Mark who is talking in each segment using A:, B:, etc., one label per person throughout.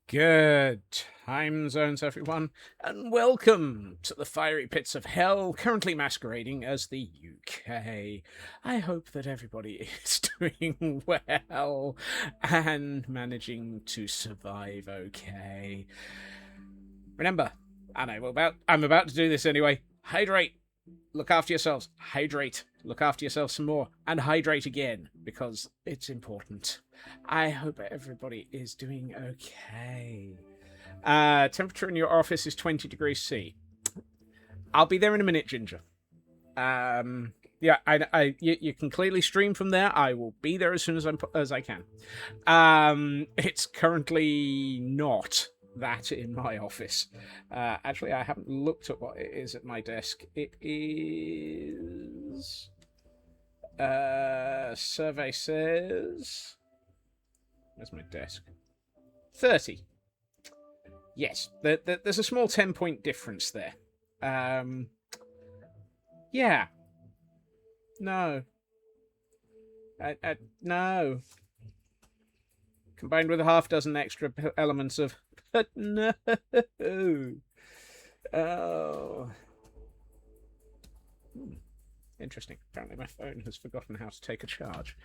A: Good time zones, everyone, and welcome to the fiery pits of hell, currently masquerading as the UK. I hope that everybody is doing well and managing to survive okay. Remember, and I'm about to do this anyway, hydrate. Look after yourselves. Hydrate. Look after yourselves some more. And hydrate again, because it's important. I hope everybody is doing okay. Temperature in your office is 20 degrees C. I'll be there in a minute, Ginger. Yeah, you can clearly stream from there. I will be there as soon as I can. It's currently not that in my office. Actually, I haven't looked at what it is at my desk. It is... survey says... Where's my desk? 30. Yes, there's a small 10-point difference there. Yeah. No. No. Combined with a half dozen extra elements of... But no. Oh. Interesting. Apparently my phone has forgotten how to take a charge.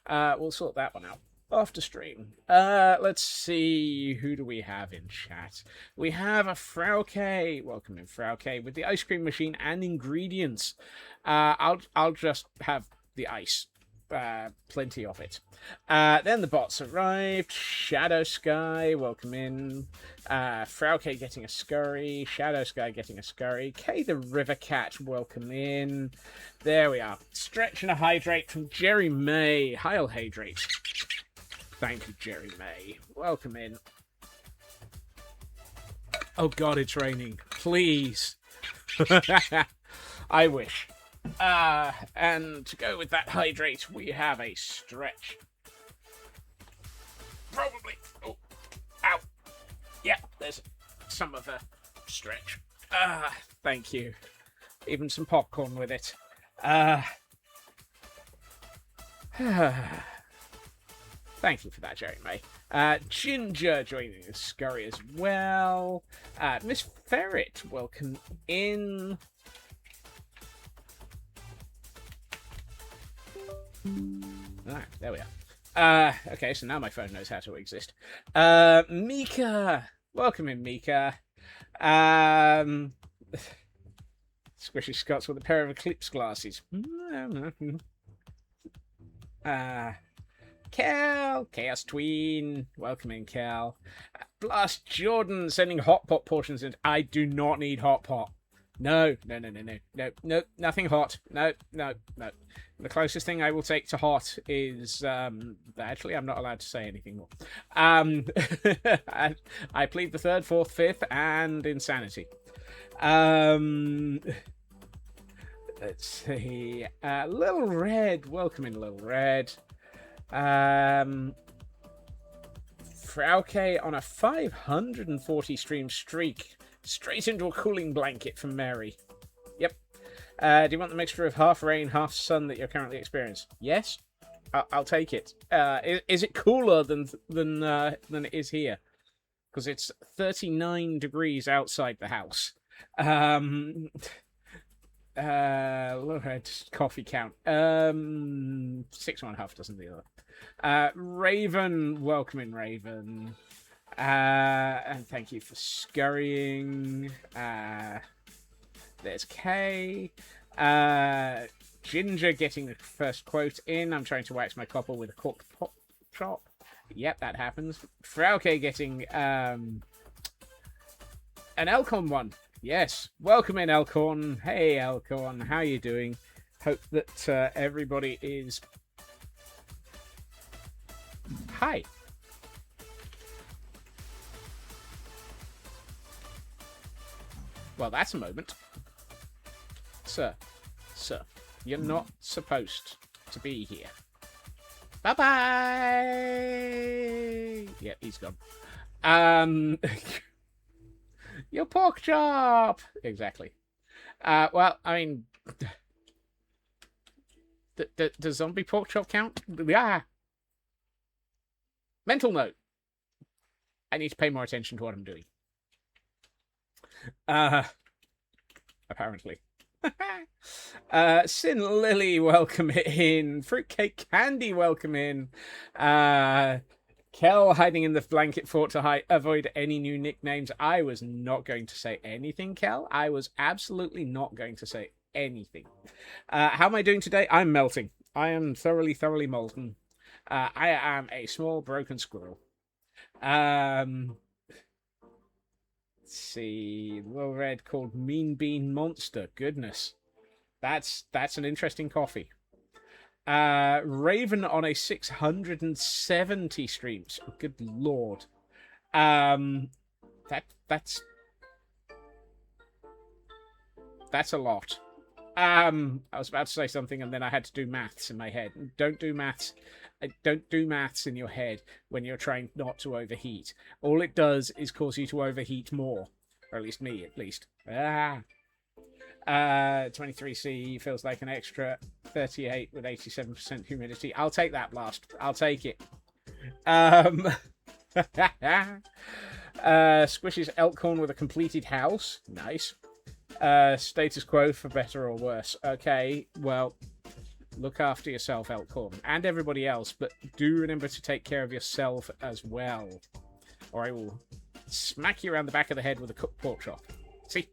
A: We'll sort that one out after stream. Let's see. Who do we have in chat? We have a Frauke. Welcome in, Frauke, with the ice cream machine and ingredients. I'll just have the ice. Plenty of it. Then the bots arrived. Shadow Sky, welcome in. Frauke getting a scurry. Shadow Sky getting a scurry. Kay the River Cat, welcome in. There we are. Stretch and a hydrate from Jerry May. Heil hydrate. Thank you, Jerry May. Welcome in. Oh God, it's raining. Please. I wish. And to go with that hydrate, we have a stretch. Probably. Oh, ow. Yeah, there's some of a stretch. Thank you. Even some popcorn with it. Thank you for that, Jerry May. Ginger joining the scurry as well. Miss Ferret, welcome in. Alright, there we are. Okay, so now my phone knows how to exist. Mika! Welcome in, Mika. Squishy Scots with a pair of eclipse glasses. Cal! Chaos Tween. Welcome in, Cal. Blast Jordan sending hot pot portions in. I do not need hot pot. No, nothing hot. No. The closest thing I will take to hot is, actually, I'm not allowed to say anything more. I plead the third, fourth, fifth, and insanity. Let's see. Little Red, welcome in, Little Red. Frauke on a 540 stream streak. Straight into a cooling blanket from Mary. Yep. Do you want the mixture of half rain, half sun that you're currently experiencing? Yes, I'll take it. Is it cooler than it is here? Because it's 39 degrees outside the house. Look at coffee count. 6.5 doesn't the other. Raven, welcome in, Raven. And thank you for scurrying. There's Kay. Ginger getting the first quote in. I'm trying to wax my copper with a corked pop chop. Yep, that happens. Frauke getting an Elkhorn one. Yes, welcome in, Elkhorn. Hey, Elkhorn, how you doing? Hope that everybody is... Hi. Well, that's a moment. Sir, you're not supposed to be here. Bye-bye! Yeah, he's gone. Your pork chop! Exactly. Well, I mean... Does zombie pork chop count? Yeah. Mental note. I need to pay more attention to what I'm doing. Apparently. Sin Lily, welcome in. Fruitcake Candy, welcome in. Kel hiding in the blanket fort to avoid any new nicknames. I was not going to say anything, Kel. I was absolutely not going to say anything. How am I doing today? I'm melting. I am thoroughly molten. I am a small broken squirrel. Let's see. Little Red called Mean Bean Monster. Goodness. That's an interesting coffee. Raven on a 670 streams. Good lord. That's a lot. I was about to say something and then I had to do maths in my head. Don't do maths. Don't do maths in your head when you're trying not to overheat. All it does is cause you to overheat more. Or at least me, at least. 23C feels like an extra 38 with 87% humidity. I'll take that blast. I'll take it. Squishes Elkhorn with a completed house. Nice. Status quo for better or worse. Okay, well, look after yourself, Elkhorn, and everybody else, but do remember to take care of yourself as well, or I will smack you around the back of the head with a cooked pork chop. See?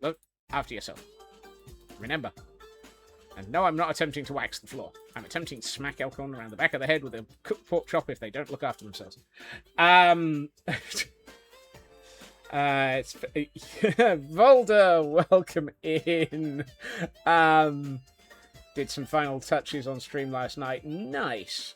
A: Look after yourself. Remember. And no, I'm not attempting to wax the floor. I'm attempting to smack Elkhorn around the back of the head with a cooked pork chop if they don't look after themselves. It's Volder, welcome in. Did some final touches on stream last night. Nice.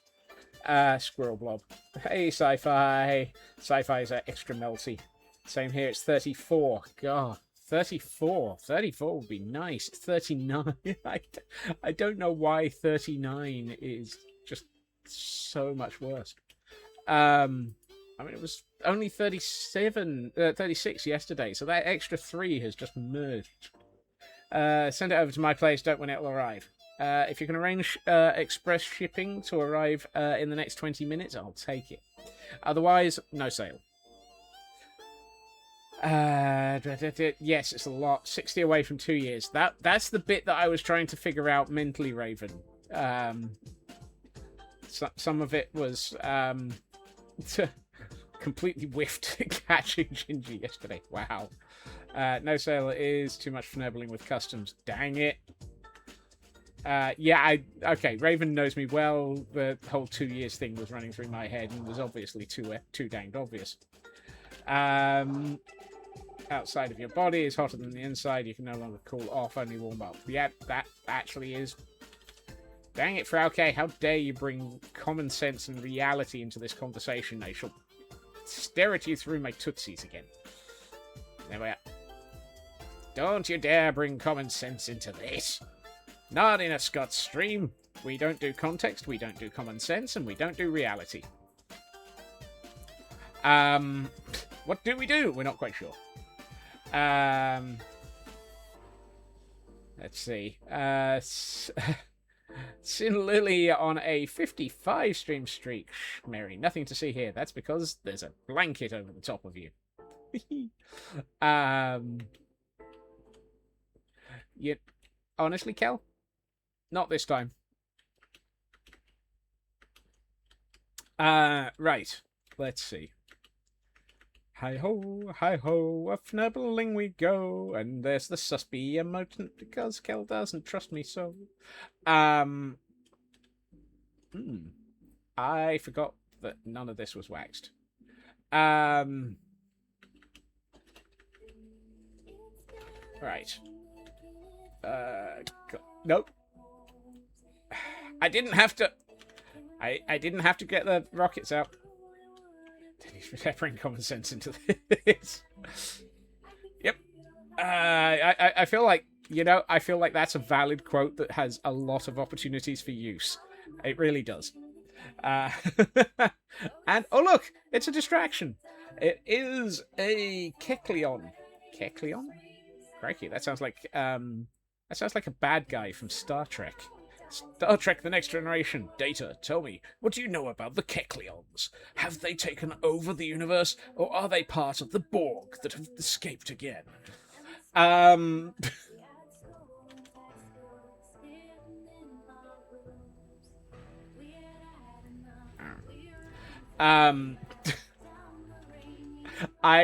A: Squirrel Blob. Hey, Sci-Fi. Sci-Fi is extra melty. Same here, it's 34. God, 34. 34 would be nice. 39. I don't know why 39 is just so much worse. I mean, it was only 36 yesterday, so that extra 3 has just merged. Send it over to my place, don't win it'll arrive. If you can arrange express shipping to arrive in the next 20 minutes, I'll take it. Otherwise, no sale. Yes, it's a lot. 60 away from 2 years. That's the bit that I was trying to figure out mentally, Raven. Some of it was completely whiffed catching Gingy yesterday. Wow. No sale is too much finagling with customs. Dang it. Okay, Raven knows me well. The whole 2 years thing was running through my head and was obviously too danged obvious. Outside of your body is hotter than the inside. You can no longer cool off, only warm up. Yeah, that actually is. Dang it, Frauke, how dare you bring common sense and reality into this conversation? I shall stare at you through my tootsies again. There we are. Don't you dare bring common sense into this. Not in a Scots stream. We don't do context, we don't do common sense, and we don't do reality. What do we do? We're not quite sure. Let's see. Sin Lily on a 55 stream streak. Mary, nothing to see here. That's because there's a blanket over the top of you. You honestly, Kel? Not this time. Right. Let's see. Hi ho, a fnubbling we go, and there's the suspy emotion because Kel doesn't trust me so. I forgot that none of this was waxed. Right. Nope. I didn't have to. I didn't have to get the rockets out. He's peppering common sense into this. Yep. I feel like, I feel like that's a valid quote that has a lot of opportunities for use. It really does. And, oh look, it's a distraction. It is a Kecleon. Kecleon? Crikey, that sounds like a bad guy from Star Trek. Star Trek The Next Generation. Data, tell me, what do you know about the Kecleons? Have they taken over the universe, or are they part of the Borg that have escaped again? I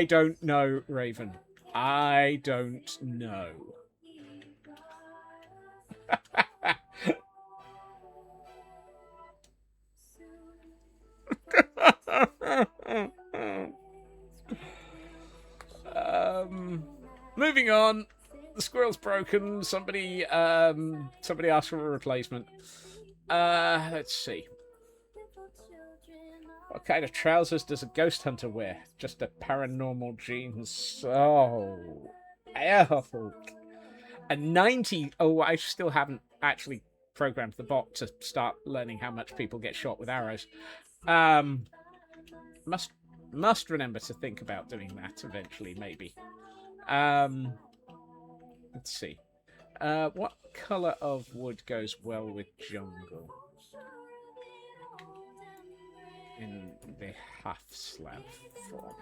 A: don't know, Raven. I don't know. Moving on. The squirrel's broken. Somebody asked for a replacement. Let's see. What kind of trousers does a ghost hunter wear? Just a paranormal jeans. Oh. A 90. Oh, I still haven't actually programmed the bot to start learning how much people get shot with arrows. Must remember to think about doing that eventually, maybe. Let's see. What colour of wood goes well with jungle? In the half slab form.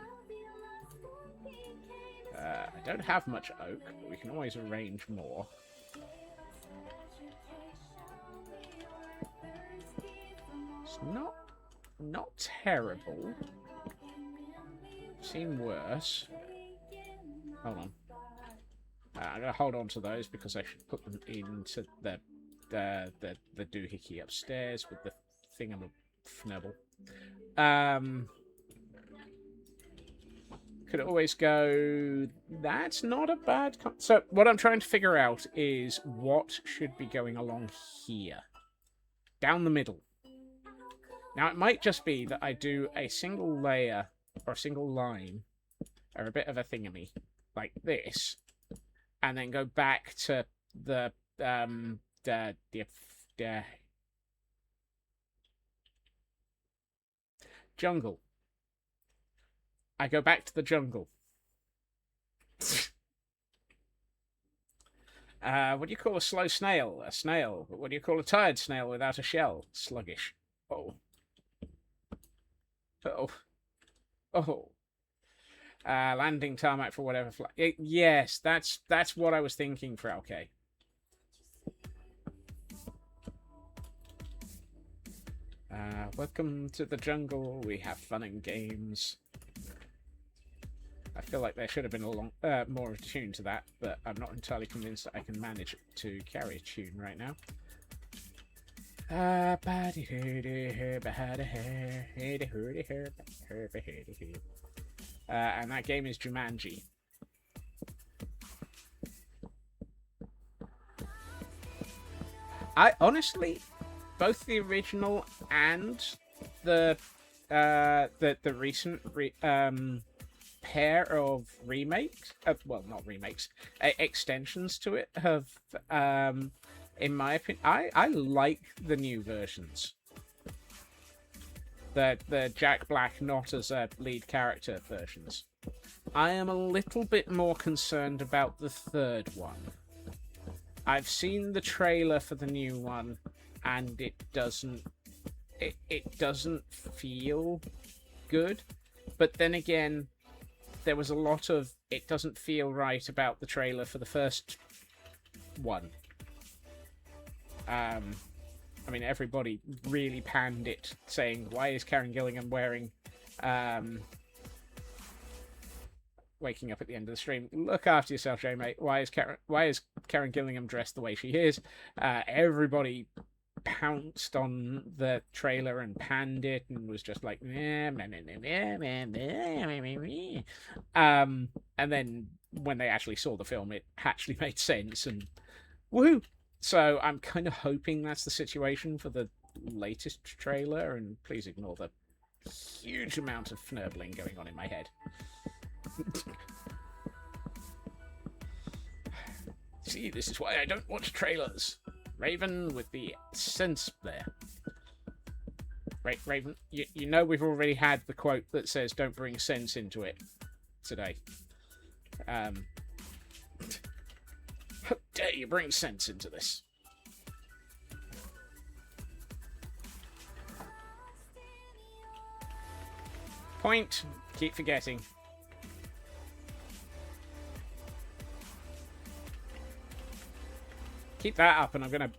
A: I don't have much oak, but we can always arrange more. It's not terrible. Seen worse. Hold on. I'm gonna hold on to those because I should put them into the doohickey upstairs with the thingamafnubble. Could always go. That's not a bad. So what I'm trying to figure out is what should be going along here, down the middle. Now it might just be that I do a single layer or a single line, or a bit of a thingamy like this, and then go back to the jungle. I go back to the jungle. What do you call a slow snail? A snail. What do you call a tired snail without a shell? Sluggish. Oh. Oh. Oh. Landing tarmac for whatever flight. Yes, that's what I was thinking for okay. Welcome to the jungle. We have fun and games. I feel like there should have been a more of a tune to that, but I'm not entirely convinced that I can manage to carry a tune right now. And that game is Jumanji. I honestly, both the original and the recent pair of remakes, well, not remakes, extensions to it have, in my opinion, I like the new versions. The Jack Black not as a lead character versions. I am a little bit more concerned about the third one. I've seen the trailer for the new one, and it doesn't feel good. But then again, there was a lot of it doesn't feel right about the trailer for the first one. I mean, everybody really panned it, saying, "Why is Karen Gillingham wearing?" Waking up at the end of the stream. Look after yourself, Jay, mate. Why is Karen Gillingham dressed the way she is? Everybody pounced on the trailer and panned it and was just like, and then when they actually saw the film, it actually made sense and woohoo. So I'm kind of hoping that's the situation for the latest trailer, and please ignore the huge amount of fnurbling going on in my head. See, this is why I don't watch trailers. Raven with the sense there. Right, Raven, you know we've already had the quote that says don't bring sense into it today. How dare you bring sense into this? Point. Keep forgetting. Keep that up, and I'm gonna.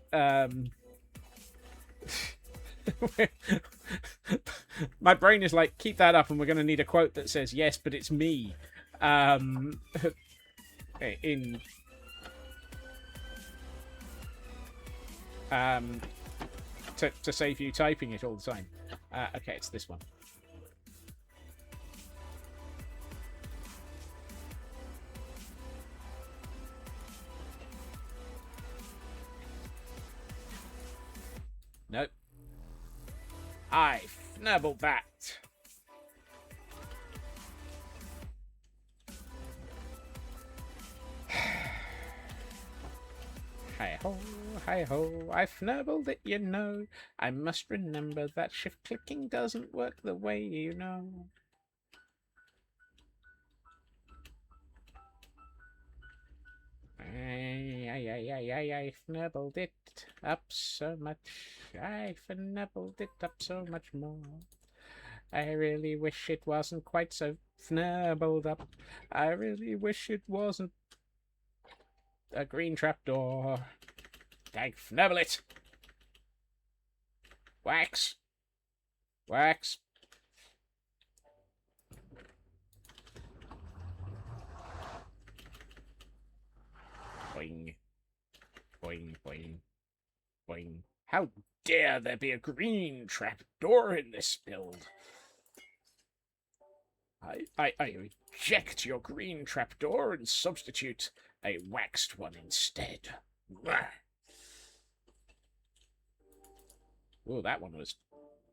A: My brain is like, keep that up, and we're gonna need a quote that says yes, but it's me. In. To save you typing it all the time. Okay, it's this one. Nope. I fnubbled that. Hi-ho, hi-ho, I fnubbled it, you know. I must remember that shift clicking doesn't work the way you know. I fnubbled it up so much. I fnubbled it up so much more. I really wish it wasn't quite so fnubbled up. I really wish it wasn't a green trapdoor. I fnubble it. Wax. Wax. Boing. Boing, boing, boing. How dare there be a green trapdoor in this build? I reject your green trapdoor and substitute a waxed one instead. Oh, that one was...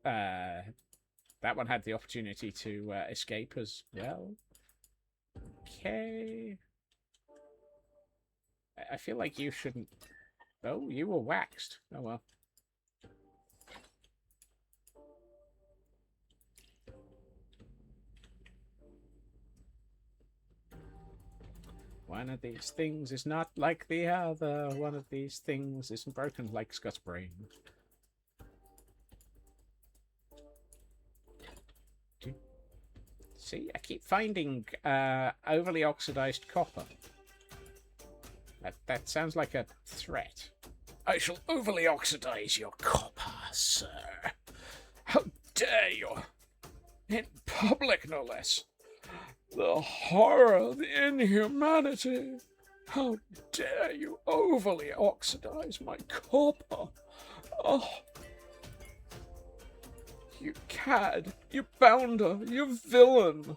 A: that one had the opportunity to escape as well. Okay. I feel like you shouldn't... Oh, you were waxed. Oh, well. One of these things is not like the other. One of these things isn't broken like Scott's brain. See, I keep finding overly oxidized copper. That sounds like a threat. I shall overly oxidize your copper, sir. How dare you? In public, no less. The horror, the inhumanity. How dare you overly oxidize my copper? Oh. You cad, you bounder, you villain.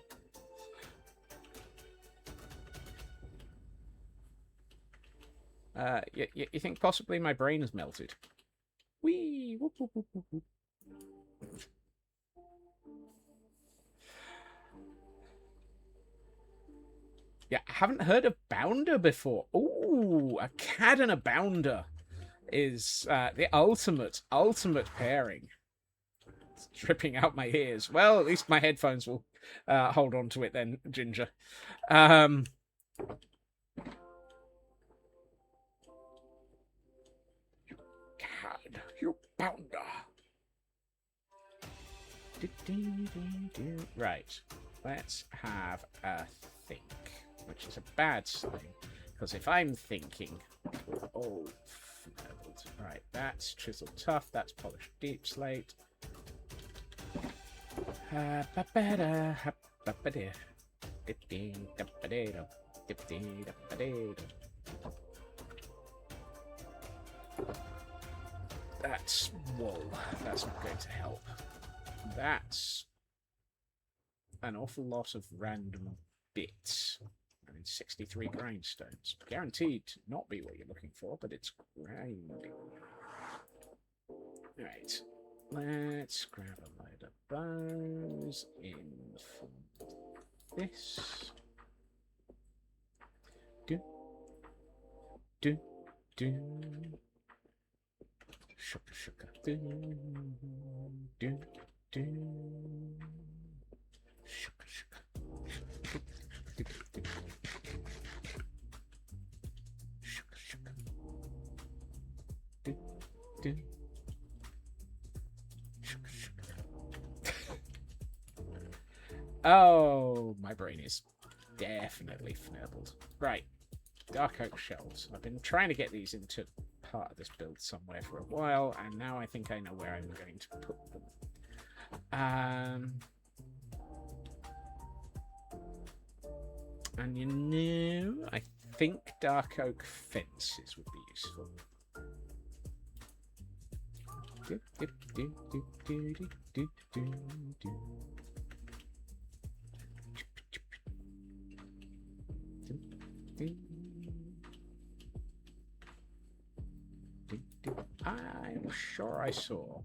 A: You think possibly my brain has melted? Whee! Whoop, whoop, whoop, whoop, whoop. Yeah, I haven't heard of bounder before. Ooh, a cad and a bounder is the ultimate pairing. It's dripping out my ears. Well, at least my headphones will hold on to it then, Ginger. pounder. Right. Let's have a think, which is a bad sign. Because if I'm thinking, oh, right, that's chiseled tough, that's polished deep slate. That's wool. That's not going to help. That's an awful lot of random bits. I mean, 63 grindstones. Guaranteed to not be what you're looking for, but it's grinding. Right. Let's grab a load of bows in from this. Do. Do. Do. Shuka shuka. Do. Do. Do. Shuka shuka. Do, do. Shuka shuka. Do. Do. Oh, my brain is definitely fnurbled. Right, dark oak shelves. I've been trying to get these into part of this build somewhere for a while, and now I think I know where I'm going to put them. And you know, I think dark oak fences would be useful. Do, do, do, do, do, do, do, do, do. I'm sure I saw.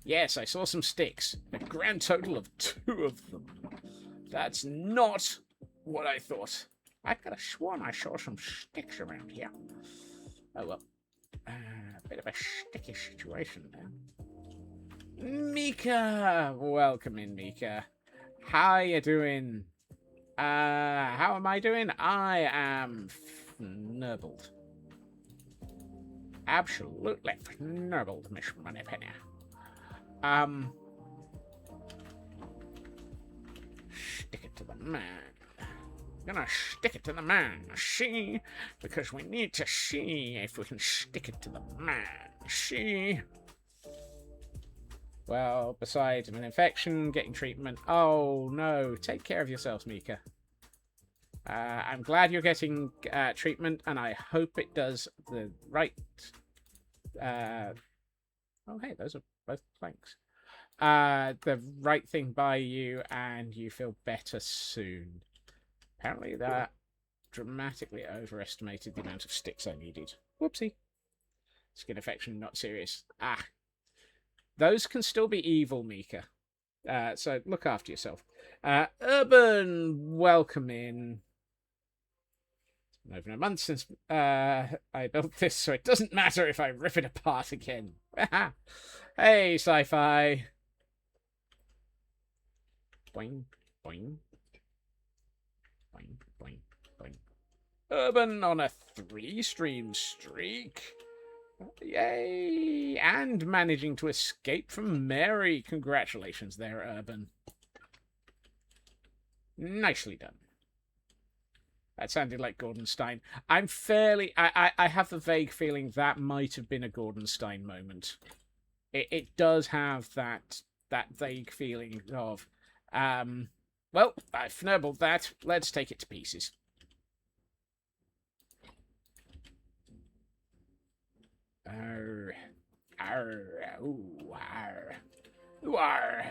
A: Yes, I saw some sticks. A grand total of 2 of them. That's not what I thought. I could have sworn I saw some sticks around here. Oh well. A bit of a sticky situation there. Mika! Welcome in, Mika. How you doing? How am I doing? I am fnurbled. Absolutely fnurbled, Miss Moneypenny. Stick it to the man. Gonna stick it to the man, see? Because we need to see if we can stick it to the man, see? Well, besides an infection, getting treatment. Oh, no. Take care of yourselves, Mika. I'm glad you're getting treatment, and I hope it does the right... Oh, hey, those are both planks. The right thing by you, and you feel better soon. Apparently that dramatically overestimated the amount of sticks I needed. Whoopsie. Skin infection, not serious. Ah. Those can still be evil, Mika. So look after yourself. Urban, welcome in. It's been over a month since I built this, so it doesn't matter if I rip it apart again. Hey, sci-fi. Boing, boing. Boing, boing, boing. Urban on a 3-stream streak. Yay! And managing to escape from Mary. Congratulations there, Urban. Nicely done. That sounded like Gordon Stein. I'm fairly... I have the vague feeling that might have been a Gordon Stein moment. It does have that vague feeling of... well, I fnurbled that. Let's take it to pieces. Arr. Arr. Ooh, arr. Ooh, arr.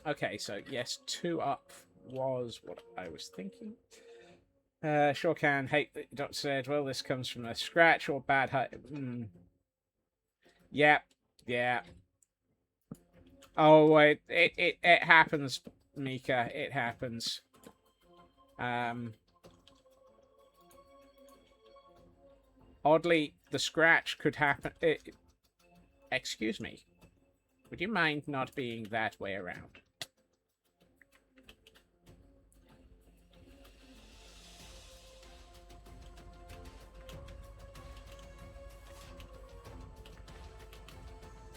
A: Okay, so yes, 2 up was what I was thinking. Sure can. Hey, the doctor said, well, this comes from a scratch or bad height. Yeah, yeah. Oh, wait, it happens, Mika. It happens. Oddly, the scratch could happen... excuse me. Would you mind not being that way around?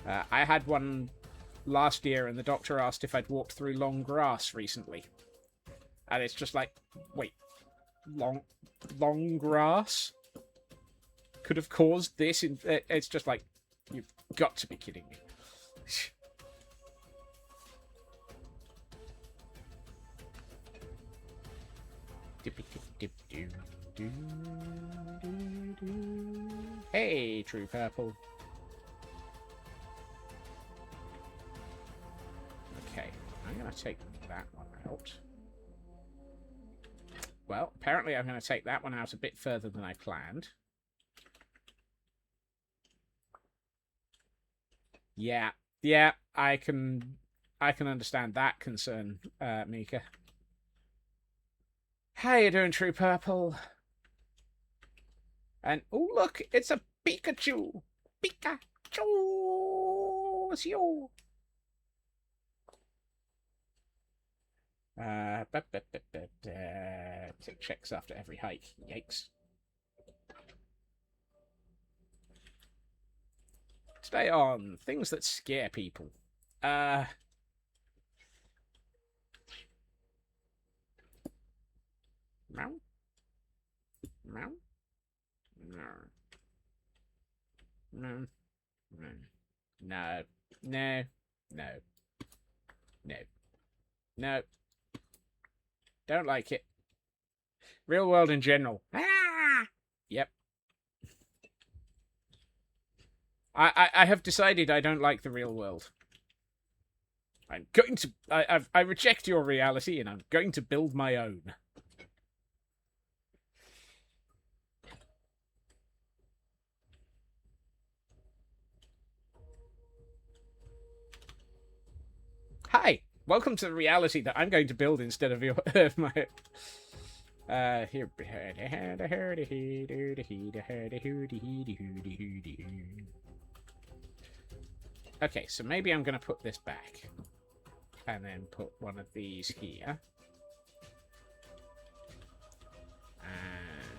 A: I had one last year, and the doctor asked if I'd walked through long grass recently. And it's just like, wait, long grass could have caused this? It's just like, you've got to be kidding me. Hey, True Purple. Okay, I'm going to take that one out. Well, apparently I'm going to take that one out a bit further than I planned. Yeah, I can understand that concern, Mika. How you doing, True Purple? And oh look, it's a Pikachu! Pikachu! It's you! Take checks after every hike. Yikes. Today on things that scare people. Meow. Meow. No. No. No. No. No. No. No. No. Don't like it. Real world in general. Ah! Yep. I have decided I don't like the real world. I'm going to... I reject your reality, and I'm going to build my own. Hi! Welcome to the reality that I'm going to build instead of your... my... Here... Okay, so maybe I'm going to put this back. And then put one of these here.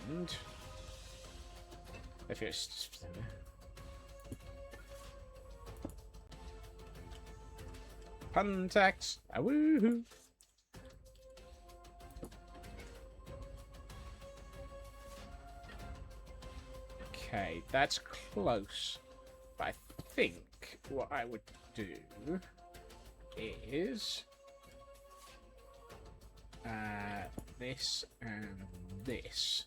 A: And... if it's... Puntax! Woohoo! Okay, that's close. But I think what I would do is this and this.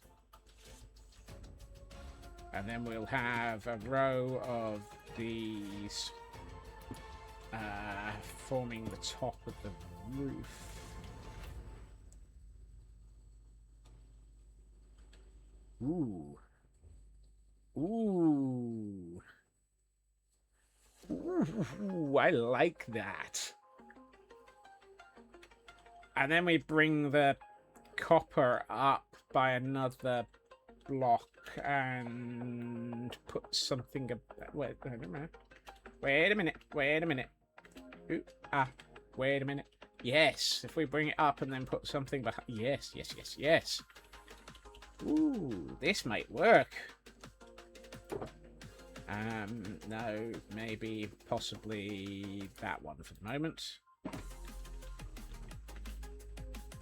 A: And then we'll have a row of these forming the top of the roof. Ooh. Ooh. Ooh, I like that. And then we bring the copper up by another block and put something... Wait a minute. Wait a minute. Wait a minute. Ooh, wait a minute. Yes, if we bring it up and then put something behind... Yes, yes, yes, yes. Ooh, this might work. No, maybe, possibly that one for the moment.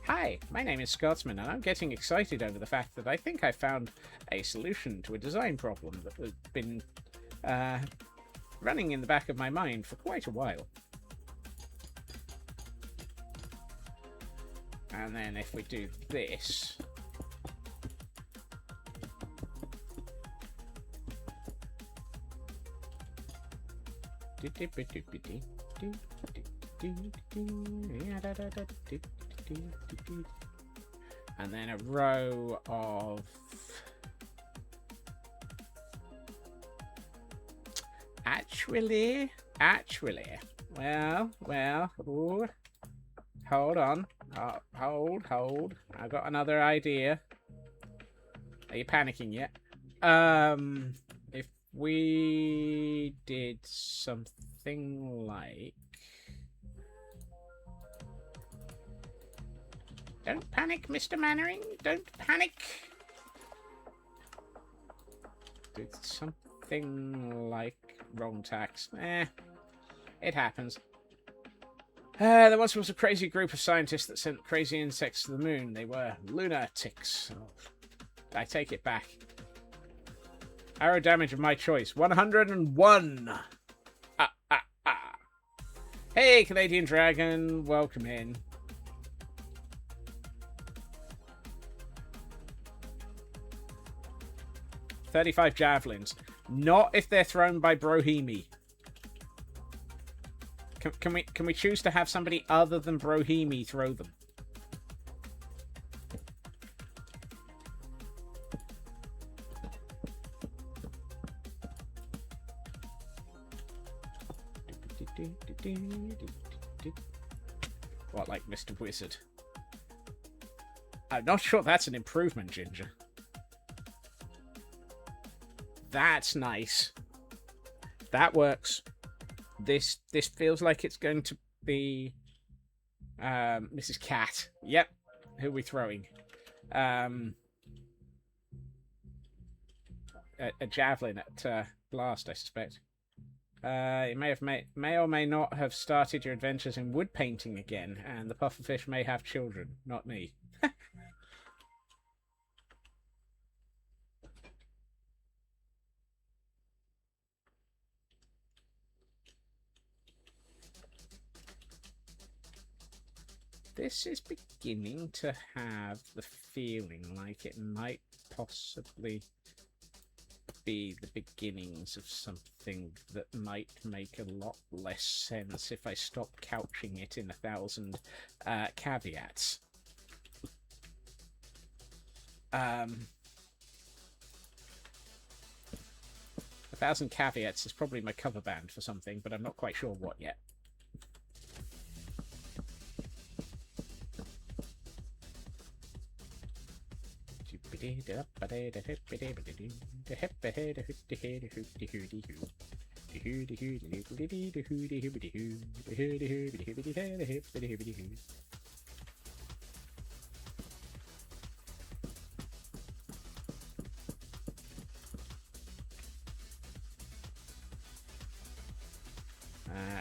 A: Hi, my name is Scotsman, and I'm getting excited over the fact that I think I found a solution to a design problem that has been running in the back of my mind for quite a while. And then if we do this... and then a row of actually well ooh, hold on, hold, I got another idea. Are you panicking yet? If we did something like... Don't panic, Mr. Mannering. Don't panic. Did something like wrong tax. It happens. There once was a crazy group of scientists that sent crazy insects to the moon. They were lunatics. Oh, I take it back. Arrow damage of my choice. 101. Ah, ah, ah. Hey, Canadian Dragon. Welcome in. $35 javelins. Not if they're thrown by Brohimi. Can we choose to have somebody other than Brohimi throw them? What, like Mr. Wizard? I'm not sure that's an improvement, Ginger. That's nice. That works. This feels like it's going to be Mrs. Cat. Yep. Who are we throwing? A javelin at blast, I suspect. You may or may not have started your adventures in wood painting again, and the pufferfish may have children, not me. This is beginning to have the feeling like it might possibly be the beginnings of something that might make a lot less sense if I stop couching it in 1,000 caveats. 1,000 caveats is probably my cover band for something, but I'm not quite sure what yet.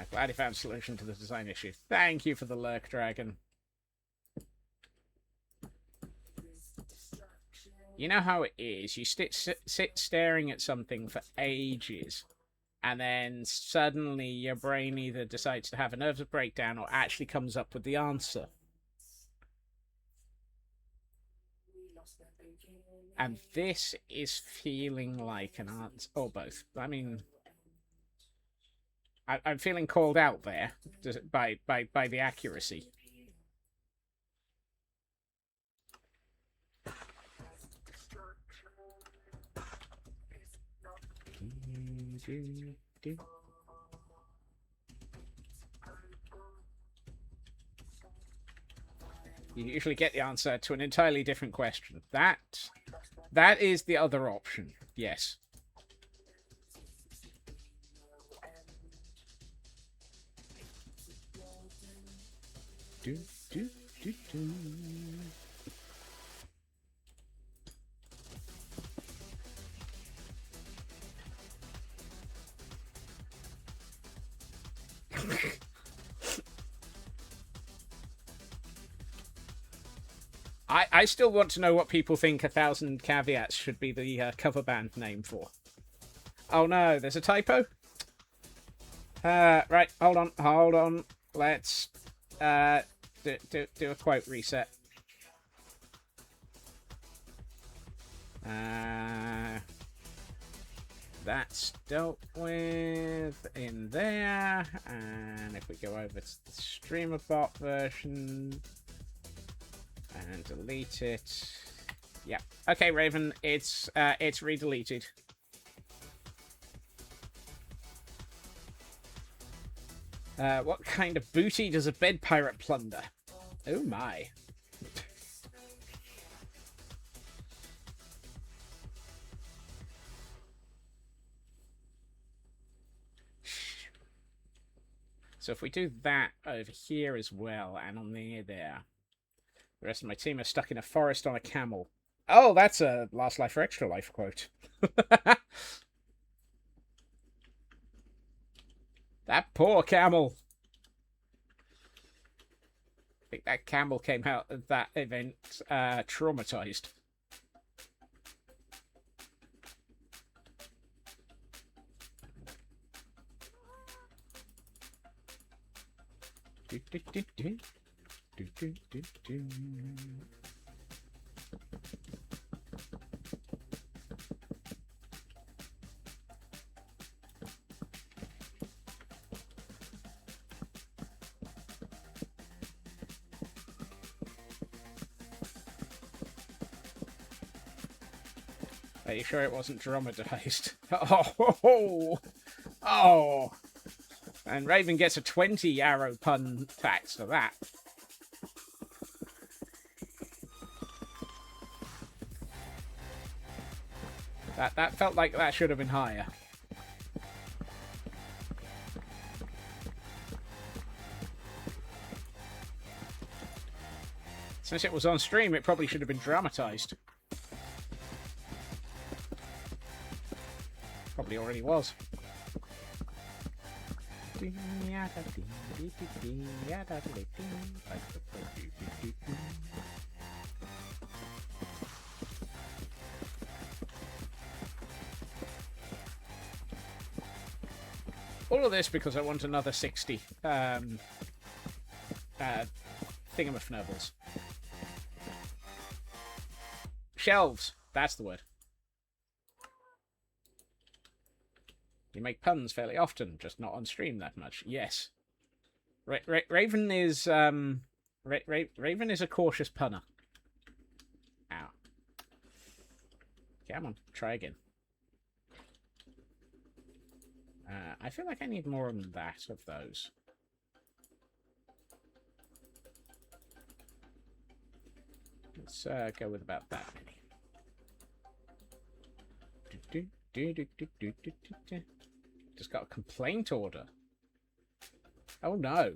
A: Glad you found a solution to the design issue. Thank you for the lurk, Dragon. You know how it is. You sit staring at something for ages, and then suddenly your brain either decides to have a nervous breakdown or actually comes up with the answer. And this is feeling like an answer, or both. I mean, I'm feeling called out there by the accuracy. You usually get the answer to an entirely different question. That is the other option. Yes. Do, do, do, do. I still want to know what people think 1,000 caveats should be the cover band name for. Oh no, there's a typo? Right, hold on. Let's do a quote reset. That's dealt with in there, and if we go over to the streamer bot version and delete it, yeah, okay, Raven, it's redeleted. What kind of booty does a bed pirate plunder? Oh my. So if we do that over here as well, and on there, the rest of my team are stuck in a forest on a camel. Oh, that's a Last Life or Extra Life quote. That poor camel. I think that camel came out of that event traumatized. Are you sure it wasn't dromedized? Oh! And Raven gets a 20 arrow pun tax for that. That felt like that should have been higher. Since it was on stream, it probably should have been dramatized. Probably already was. All of this because I want another 60 thingamafnurbles. Shelves, that's the word. You make puns fairly often, just not on stream that much. Yes. Raven is Raven is a cautious punner. Ow. Come on, try again. I feel like I need more than that of those. Let's go with about that many. Just got a complaint order. Oh no.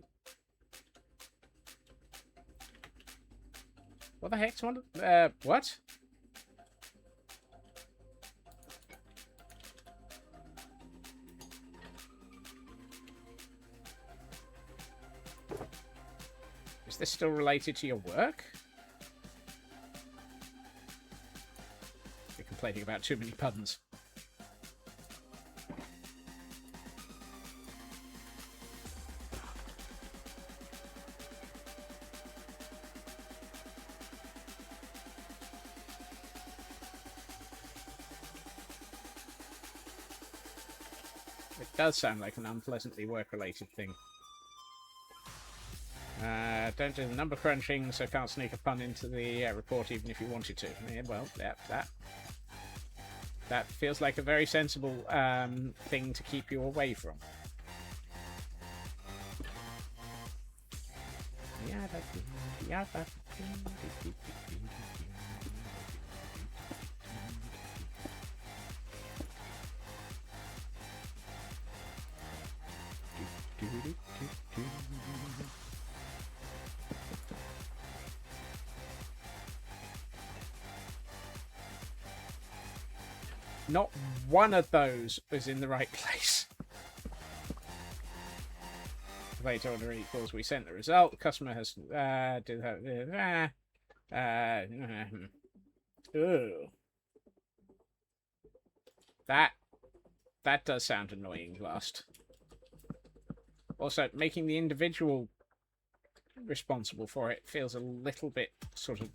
A: What the heck's one? What? Is this still related to your work? You're complaining about too many puns. It does sound like an unpleasantly work-related thing. Don't do the number crunching, so can't sneak a pun into the report even if you wanted to. Yeah, well, that feels like a very sensible thing to keep you away from. Not one of those is in the right place. Wait order equals we sent the result. The customer has did that. That does sound annoying. Last. Also, making the individual responsible for it feels a little bit sort of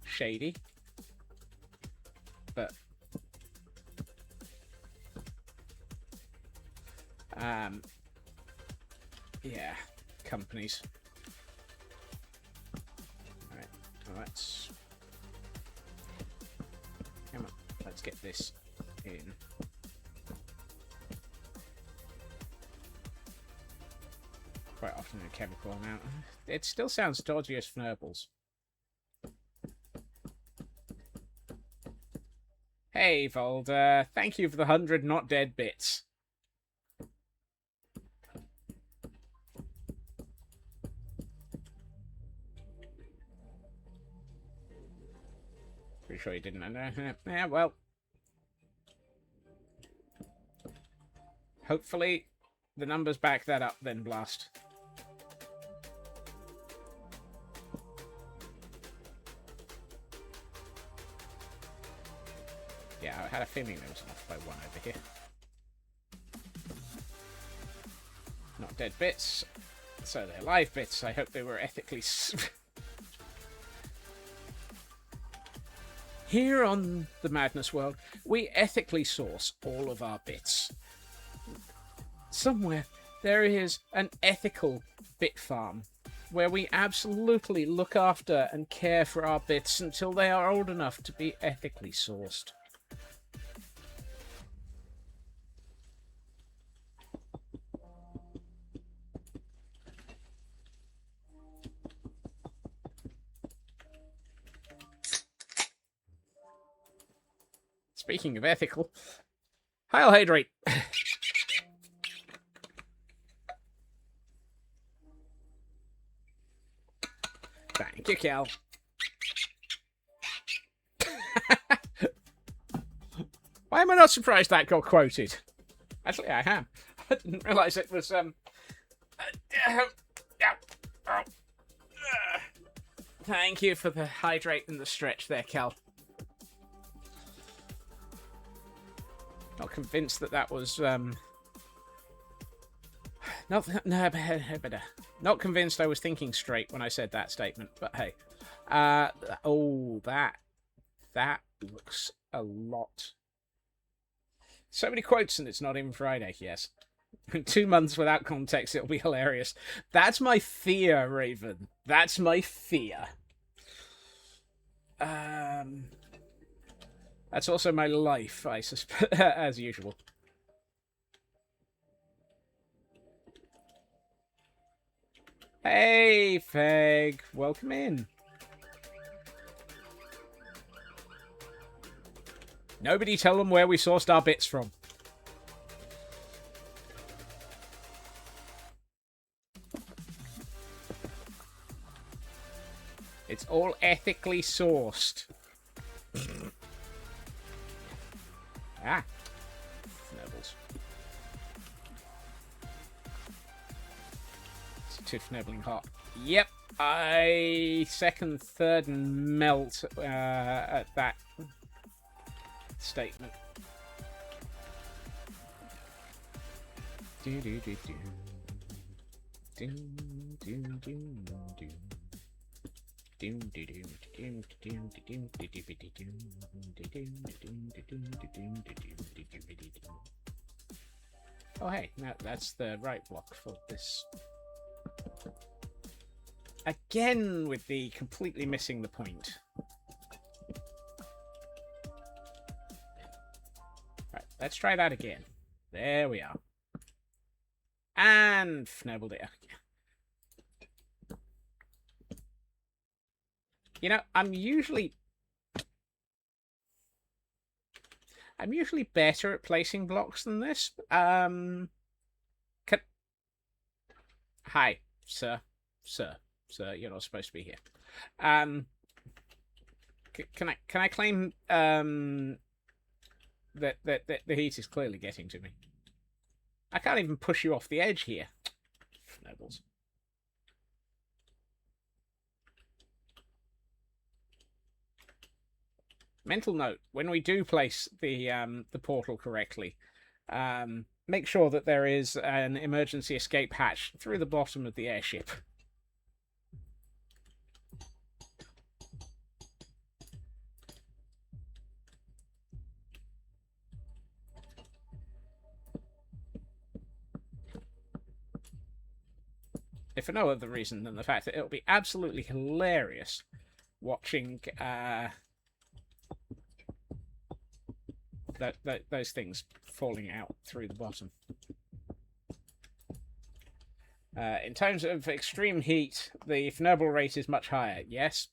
A: shady, but. Yeah, companies. Alright, well, come on, let's get this in. Quite often a chemical amount. It still sounds dodgy as Fnurbles. Hey, Volder, thank you for the 100 not dead bits. Pretty sure you didn't. Yeah, well. Hopefully, the numbers back that up, then blast. Yeah, I had a feeling there was enough by one over here. Not dead bits. So they're live bits. I hope they were ethically... Here on the Madness World, we ethically source all of our bits. Somewhere there is an ethical bit farm where we absolutely look after and care for our bits until they are old enough to be ethically sourced. Speaking of ethical, Heil Hydrate. Thank you, Cal. Why am I not surprised that got quoted? Actually, I am. I didn't realise it was, Thank you for the hydrate and the stretch there, Cal. Not convinced that was, not convinced I was thinking straight when I said that statement, but hey. Oh, that looks a lot. So many quotes and it's not even Friday, yes. 2 months without context, it'll be hilarious. That's my fear, Raven. That's my fear. That's also my life, I suspect, as usual. Hey, Feg. Welcome in. Nobody tell them where we sourced our bits from. It's all ethically sourced. Ah. Nobles. It's too fnibbling hot. Yep. I second, third, and melt at that statement. Do do do do. Do do do do. Oh hey, now that's the right block for this. Again with the completely missing the point. Right, let's try that again. There we are. And fnibbled it. You know, I'm usually better at placing blocks than this. Hi, sir, you're not supposed to be here. Can I claim that the heat is clearly getting to me? I can't even push you off the edge here. Nobles. Mental note: when we do place the portal correctly, make sure that there is an emergency escape hatch through the bottom of the airship. If for no other reason than the fact that it'll be absolutely hilarious watching those things falling out through the bottom. In terms of extreme heat, the Fnobel rate is much higher. Yes,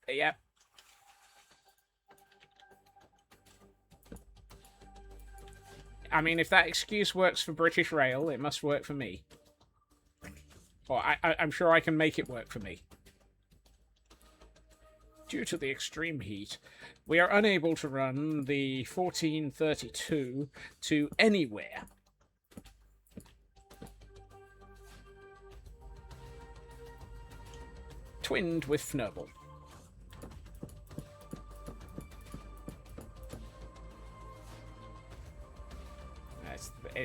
A: yep. I mean, if that excuse works for British Rail, it must work for me. Or I'm sure I can make it work for me. Due to the extreme heat, we are unable to run the 1432 to anywhere. twinned with Fnurble.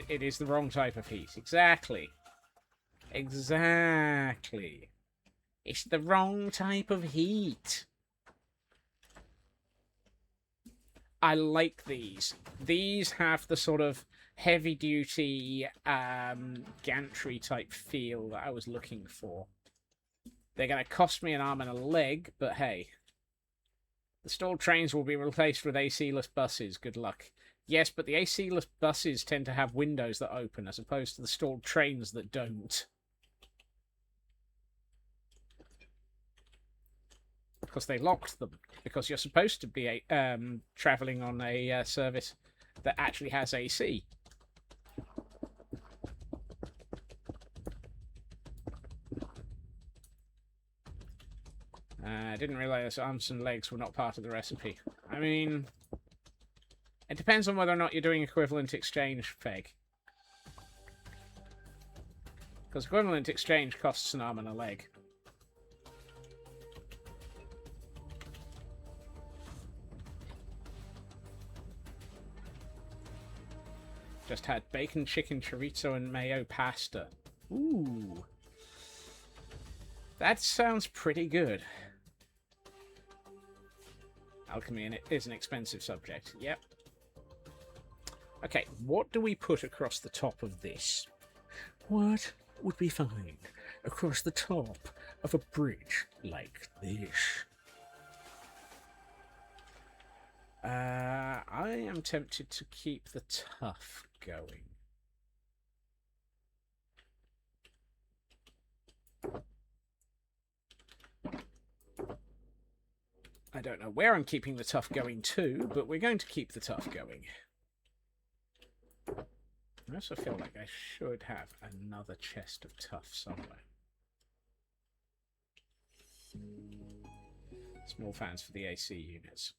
A: It is the wrong type of heat. Exactly. Exactly. It's the wrong type of heat. I like these. These have the sort of heavy-duty gantry type feel that I was looking for. They're going to cost me an arm and a leg, but hey. The stalled trains will be replaced with AC-less buses. Good luck. Yes, but the AC-less buses tend to have windows that open, as opposed to the stalled trains that don't. Because they locked them. Because you're supposed to be travelling on a service that actually has AC. I didn't realise arms and legs were not part of the recipe. I mean, it depends on whether or not you're doing equivalent exchange, Peg. Because equivalent exchange costs an arm and a leg. Just had bacon, chicken, chorizo, and mayo pasta. Ooh. That sounds pretty good. Alchemy is an expensive subject. Yep. Okay, what do we put across the top of this? What would we find across the top of a bridge like this? I am tempted to keep the tough going. I don't know where I'm keeping the tough going to, but we're going to keep the tough going. I also feel like I should have another chest of tough somewhere. Small fans for the AC units.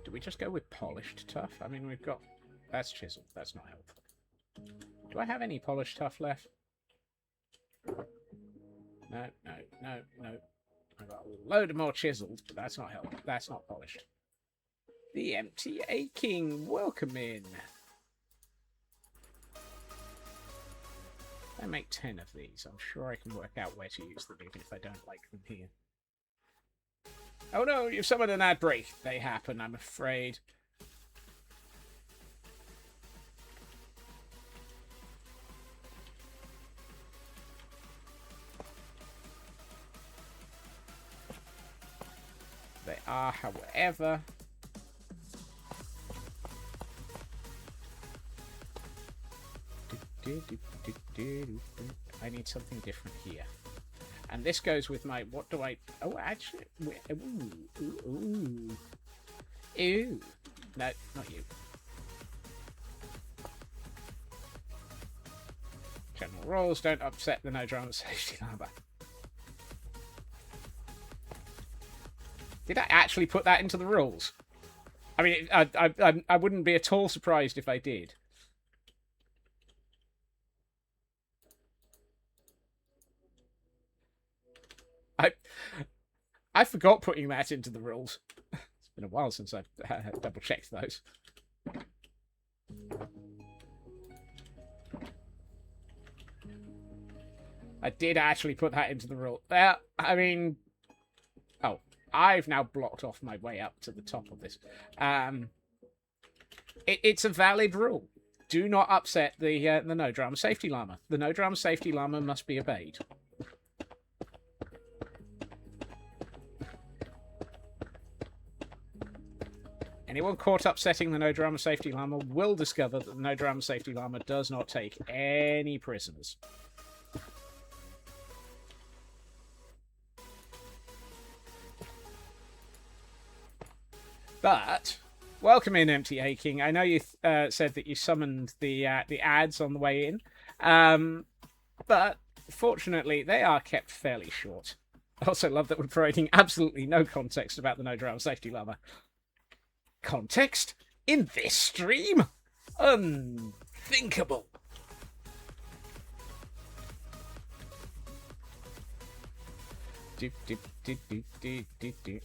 A: Do we just go with polished tough? I mean, we've got... That's chiseled. That's not helpful. Do I have any polished tough left? No, no, no, no. I've got a load of more chiseled, but that's not helpful. That's not polished. The Empty Aching. Welcome in. I make 10 of these. I'm sure I can work out where to use them, even if I don't like them here. Oh no, you've summoned an ad break. They happen, I'm afraid. They are, however... I need something different here. And this goes with my... What do I... Oh, actually... Ooh. Ooh. Ooh. No, not you. General rules don't upset the no drama safety number. Did I actually put that into the rules? I mean, I wouldn't be at all surprised if I did. I forgot putting that into the rules. It's been a while since I've double-checked those. I did actually put that into the rule. I mean... Oh, I've now blocked off my way up to the top of this. It's a valid rule. Do not upset the no drama safety llama. The no drama safety llama must be obeyed. Anyone caught upsetting the no drama safety llama will discover that the no drama safety llama does not take any prisoners. But welcome in, Empty Aching. I know you said that you summoned the ads on the way in, but fortunately they are kept fairly short. I also love that we're providing absolutely no context about the no drama safety llama. Context? In this stream? Unthinkable.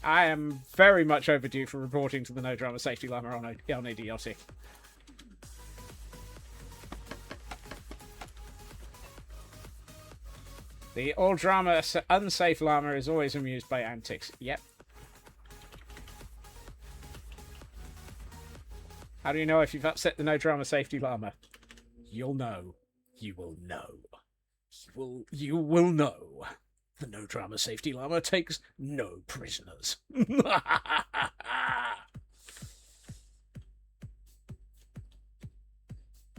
A: I am very much overdue for reporting to the No Drama Safety Llama on Idiotic. The all-drama unsafe llama is always amused by antics. Yep. How do you know if you've upset the No Drama Safety Llama? You'll know. You will know. You will know. The No Drama Safety Llama takes no prisoners.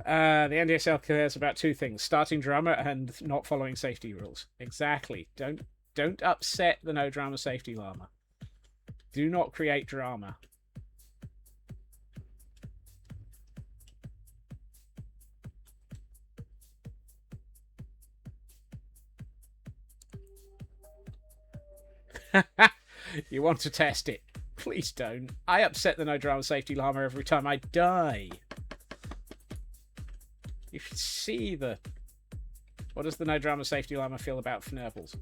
A: The NDSL cares about two things: starting drama and not following safety rules. Exactly. Don't upset the No Drama Safety Llama. Do not create drama. You want to test it? Please don't. I upset the No Drama Safety Llama every time I die. You should see the... What does the No Drama Safety Llama feel about Fnurbles?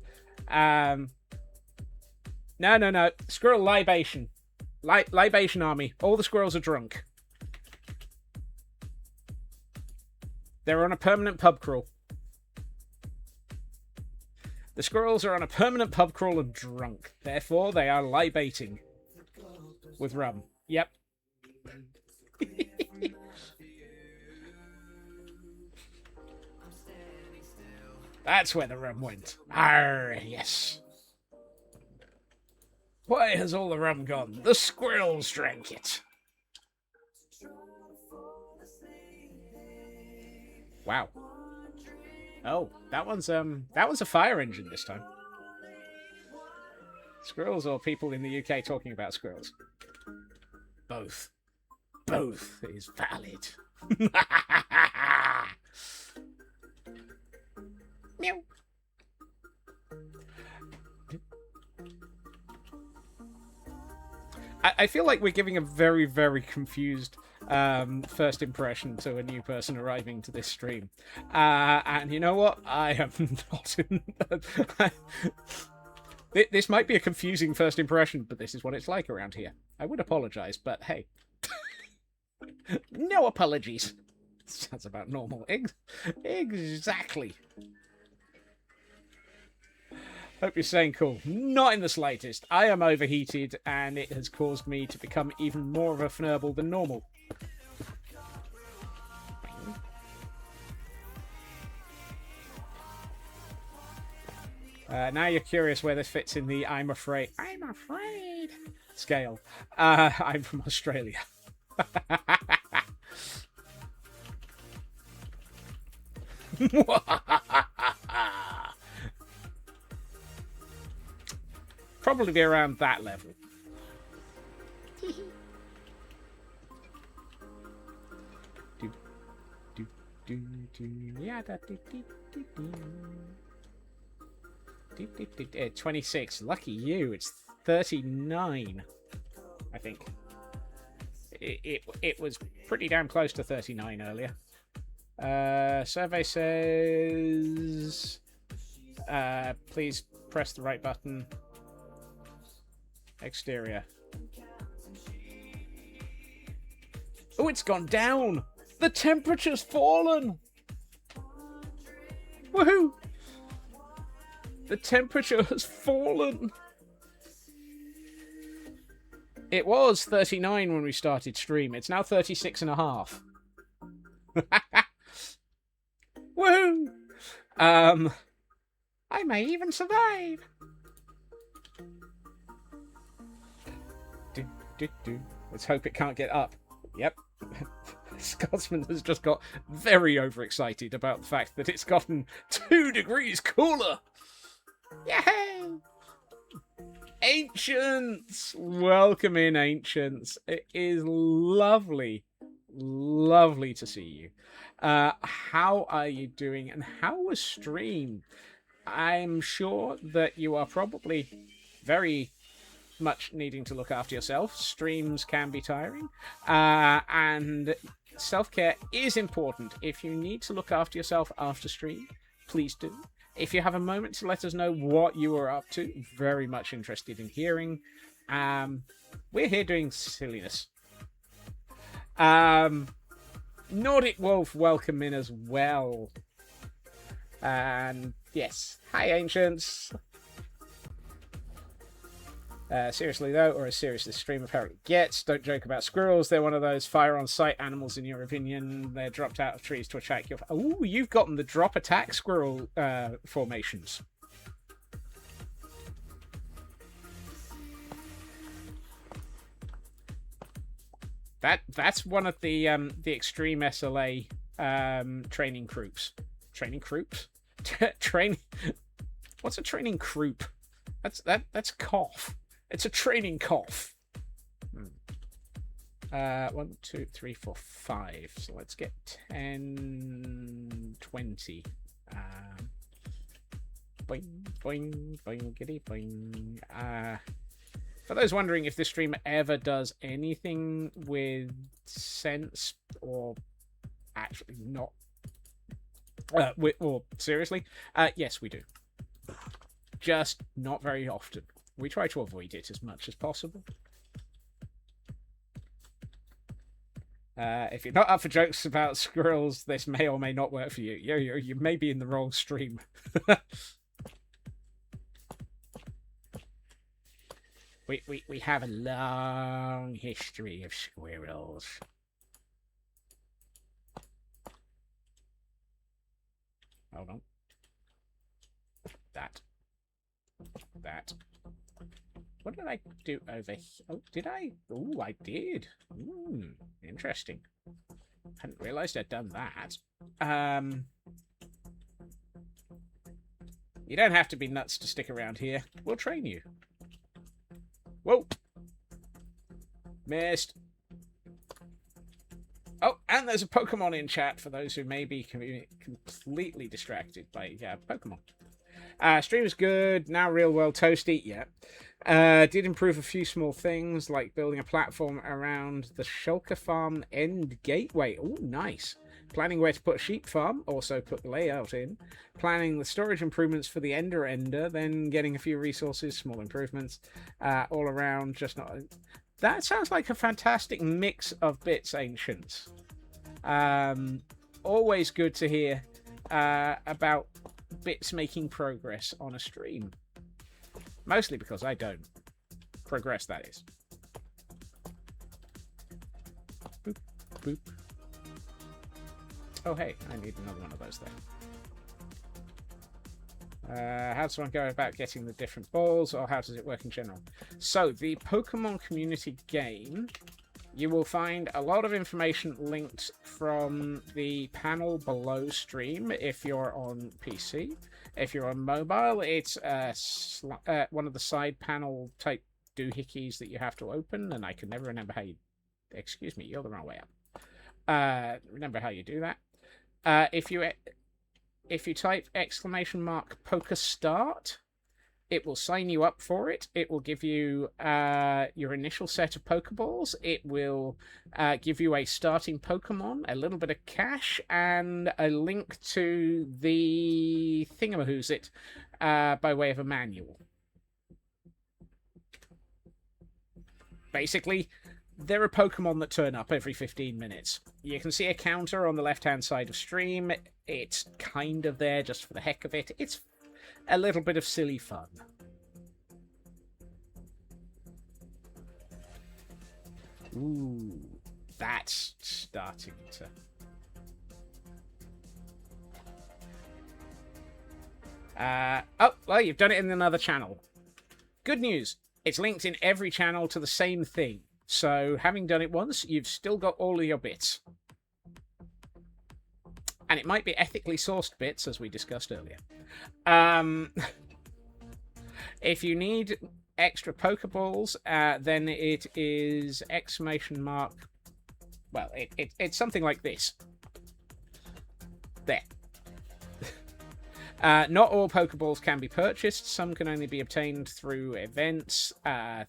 A: No. Squirrel libation. Libation army. All the squirrels are drunk. They're on a permanent pub crawl. The squirrels are on a permanent pub crawl and drunk. Therefore, they are libating. With rum. Yep. That's where the rum went. Arr, yes. Why has all the rum gone? The squirrels drank it. Wow. Oh, that one's a fire engine this time. Squirrels or people in the UK talking about squirrels? Both. Both is valid. Meow. I feel like we're giving a very, very confused first impression to a new person arriving to this stream. And you know what? I am not in... This might be a confusing first impression, but this is what it's like around here. I would apologise, but hey. No apologies. Sounds about normal. Exactly. Hope you're staying cool. Not in the slightest. I am overheated, and it has caused me to become even more of a Fnurble than normal. Now you're curious where this fits in the I'm afraid scale. I'm from Australia. Probably be around that level. Yeah, 26. Lucky you. It's 39. I think. It was pretty damn close to 39 earlier. Survey says, please press the right button. Exterior. Oh, it's gone down. The temperature's fallen. Woohoo! The temperature has fallen. It was 39 when we started stream. It's now 36.5. Woohoo! I may even survive. Let's hope it can't get up. Yep. Scotsman has just got very overexcited about the fact that it's gotten 2 degrees cooler. Yay! Ancients! Welcome in, Ancients. It is lovely, lovely to see you. How are you doing, and how was stream? I'm sure that you are probably very much needing to look after yourself, streams can be tiring, and self-care is important. If you need to look after yourself after stream, please do. If you have a moment to let us know what you are up to, very much interested in hearing. We're here doing silliness. Nordic Wolf, welcome in as well. And yes, hi Ancients. Seriously though, or as serious as this stream apparently gets, don't joke about squirrels. They're one of those fire-on-sight animals in your opinion. They're dropped out of trees to attack your... Ooh, you've gotten the drop attack squirrel formations. That's one of the extreme SLA training groups. Training groups? Training... What's a training group? That's cough. It's a training cough. 1, 2, 3, 4, 5. So let's get 10, 20. Boing, boing, boingity, boing. For those wondering if this stream ever does anything with sense or actually not, or seriously, yes, we do. Just not very often. We try to avoid it as much as possible. If you're not up for jokes about squirrels, this may or may not work for you. You may be in the wrong stream. We have a long history of squirrels. Hold on. That. What did I do over here? Oh, did I? Oh, I did. Interesting. Hadn't realised I'd done that. You don't have to be nuts to stick around here. We'll train you. Whoa. Missed. Oh, and there's a Pokemon in chat for those who may be completely distracted by Pokemon. Stream is good. Now real world toasty. Yeah. Did improve a few small things like building a platform around the Shulker Farm end gateway. Oh, nice. Planning where to put a sheep farm. Also put the layout in. Planning the storage improvements for the Ender. Then getting a few resources, small improvements. All around, just not... That sounds like a fantastic mix of bits, Ancients. Always good to hear about bits making progress on a stream. Mostly because I don't progress, that is. Boop, boop. Oh, hey, I need another one of those there. How does one go about getting the different balls, or how does it work in general? So, the Pokemon Community game, you will find a lot of information linked from the panel below stream if you're on PC. If you're on mobile, it's one of the side panel type doohickeys that you have to open, and I can never remember how you... Excuse me, you're the wrong way up. Remember how you do that. If you type !poker start, it will sign you up for it. It will give you your initial set of Pokeballs. It will give you a starting Pokemon, a little bit of cash, and a link to the thingamahoosit by way of a manual. Basically, there are Pokemon that turn up every 15 minutes. You can see a counter on the left-hand side of stream. It's kind of there just for the heck of it. It's a little bit of silly fun. Ooh, that's starting to... oh, well, you've done it in another channel. Good news. It's linked in every channel to the same thing. So, having done it once, you've still got all of your bits. And it might be ethically sourced bits, as we discussed earlier. If you need extra Pokeballs, then it is ! Well, it's something like this. There. Not all Pokeballs can be purchased. Some can only be obtained through events,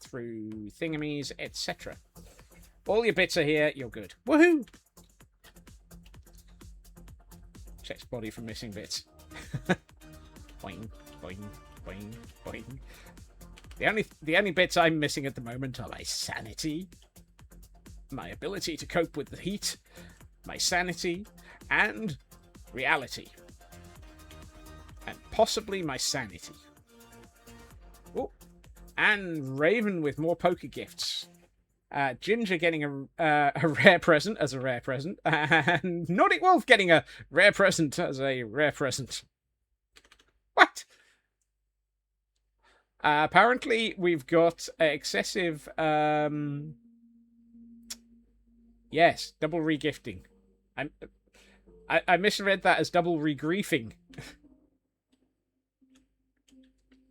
A: through thingamies, etc. All your bits are here. You're good. Woohoo! Checks body for missing bits. Boing, boing, boing, boing. The only bits I'm missing at the moment are my sanity, my ability to cope with the heat, my sanity, and reality. And possibly my sanity. Oh, and Raven with more poker gifts. Ginger getting a rare present as a rare present, and Nordic Wolf getting a rare present as a rare present. What? Apparently, we've got excessive. Yes, double regifting. I misread that as double regriefing.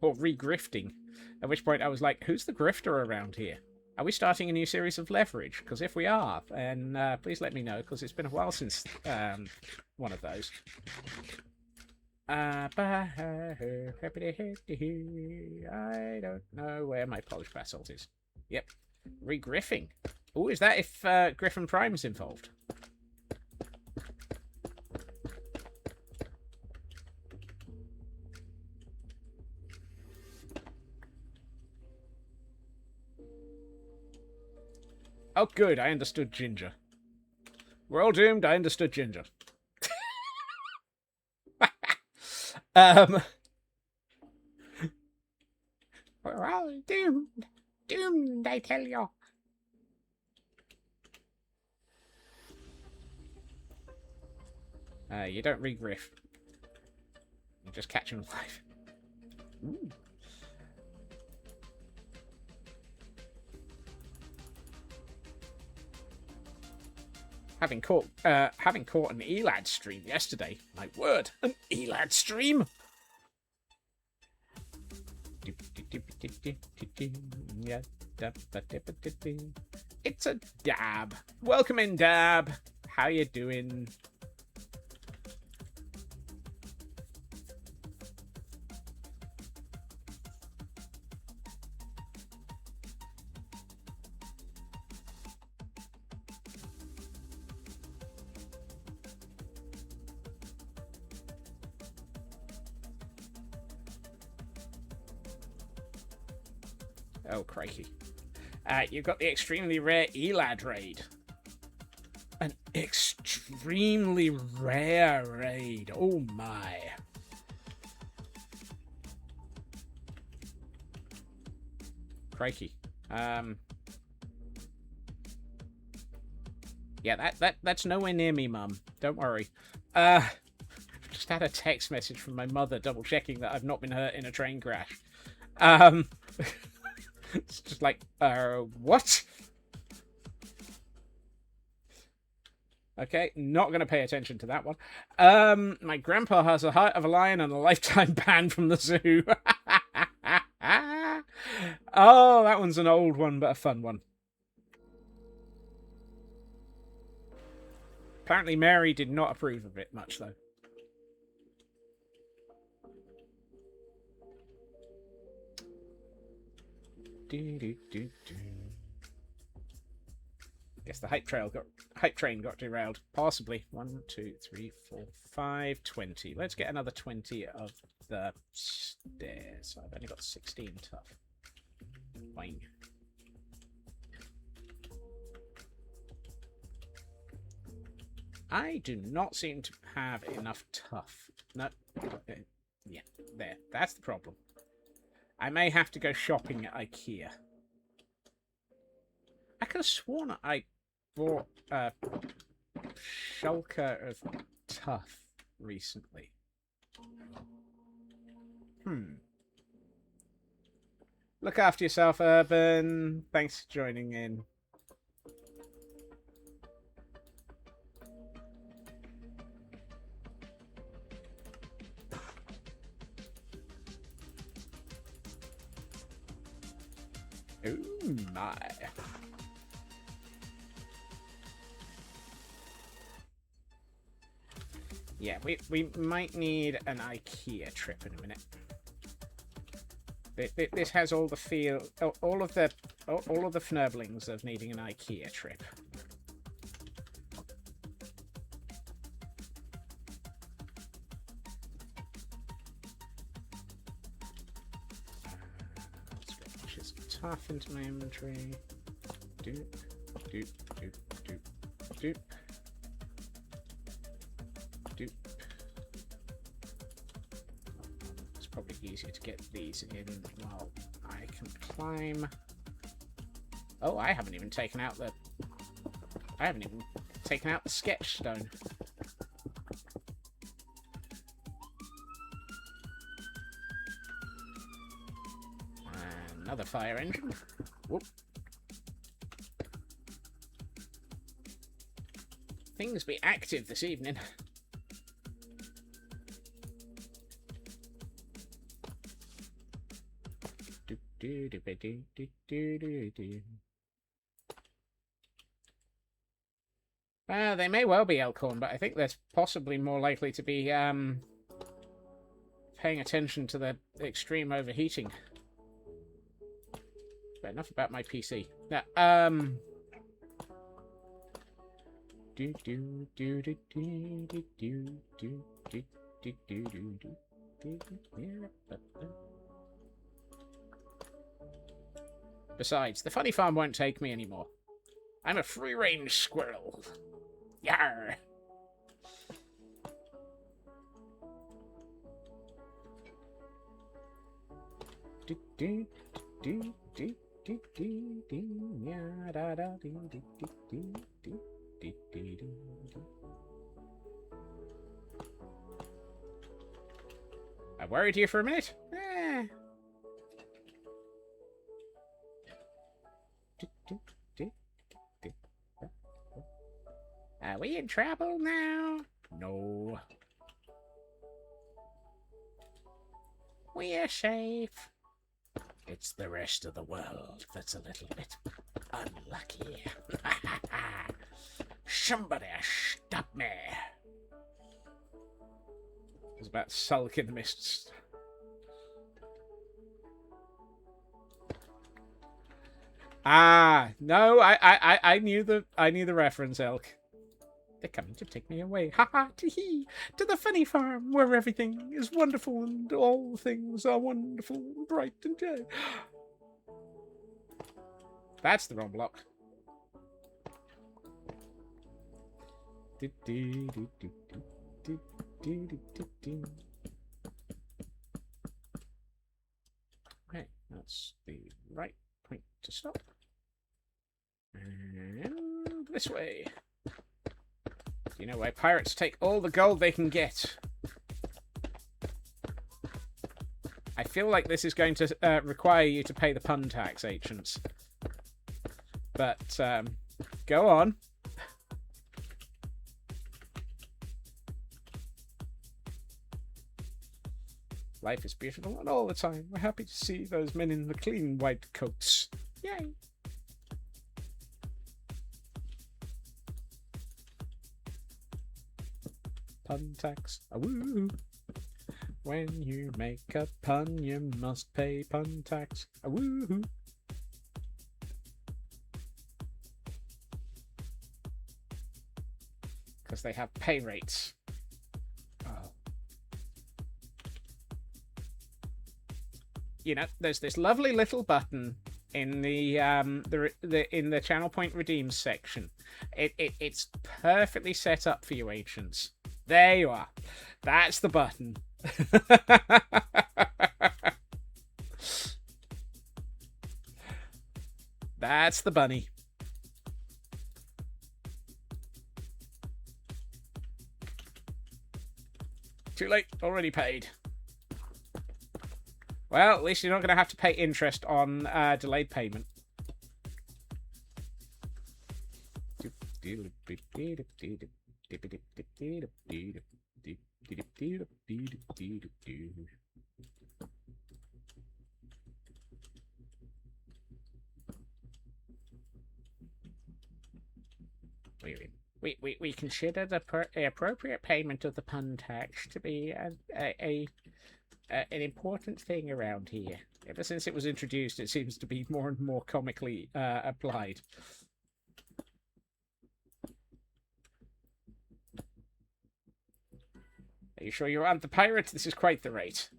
A: Or regrifting. At which point I was like, who's the grifter around here? Are we starting a new series of Leverage? Because if we are, then please let me know, because it's been a while since one of those. I don't know where my polished basalt is. Yep. Regriffing. Oh, is that if Griffin Prime's involved? Oh, good. I understood Ginger. We're all doomed. I understood Ginger. We're all doomed. Doomed, I tell you. You don't regriff. You just catch him alive. Ooh. Having caught an Elad stream yesterday. My word, an Elad stream. It's a Dab. Welcome in, Dab. How you doing? Oh, crikey. You've got the extremely rare Elad raid. An extremely rare raid. Oh, my. Crikey. Yeah, that's nowhere near me, Mum. Don't worry. Just had a text message from my mother double-checking that I've not been hurt in a train crash. It's just like, what? Okay, not going to pay attention to that one. My grandpa has a heart of a lion and a lifetime ban from the zoo. Oh, that one's an old one, but a fun one. Apparently Mary did not approve of it much, though. Guess the hype train got derailed. Possibly. 1, 2, 3, 4, 5, 20. Let's get another 20 of the stairs. I've only got 16 tough. Boing. I do not seem to have enough tough. No. Yeah, there. That's the problem. I may have to go shopping at IKEA. I could have sworn I bought a shulker of tough recently. Look after yourself, Urban. Thanks for joining in. Oh my. Yeah, we might need an IKEA trip in a minute. This has all the feel, all of the fnurblings of needing an IKEA trip. Let's go push this tough into my inventory. Doop, doop, doop, doop, doop. Doop. It's probably easier to get these in while I can climb. Oh, I haven't even taken out the sketch stone. Another fire engine. Whoop. Things be active this evening. They may well be Elkhorn, but I think they're possibly more likely to be paying attention to the extreme overheating. But enough about my PC. Now, Besides, the funny farm won't take me anymore. I'm a free-range squirrel. Yarr! I worried you for a minute. Are we in trouble now? No. We're safe. It's the rest of the world that's a little bit unlucky. Somebody stop me. I was about to sulk in the mists. Ah, no, I knew the reference, Elk. They're coming to take me away. Ha ha, tee-hee, to the funny farm where everything is wonderful and all things are wonderful, bright and gay. That's the wrong block. Okay, that's the right point to stop. And this way. You know why pirates take all the gold they can get. I feel like this is going to require you to pay the pun tax, ancients. But, go on. Life is beautiful, and all the time we're happy to see those men in the clean white coats. Yay! Pun tax, a woo! When you make a pun, you must pay pun tax, a woo! Because they have pay rates. Oh. You know, there's this lovely little button in the in the channel point redeems section. It's perfectly set up for you, ancients. There you are. That's the button. That's the bunny. Too late. Already paid. Well, at least you're not going to have to pay interest on delayed payment. we consider the appropriate payment of the pun tax to be an important thing around here. Ever since it was introduced, it seems to be more and more comically applied. Are you sure you aren't the pirate? This is quite the rate.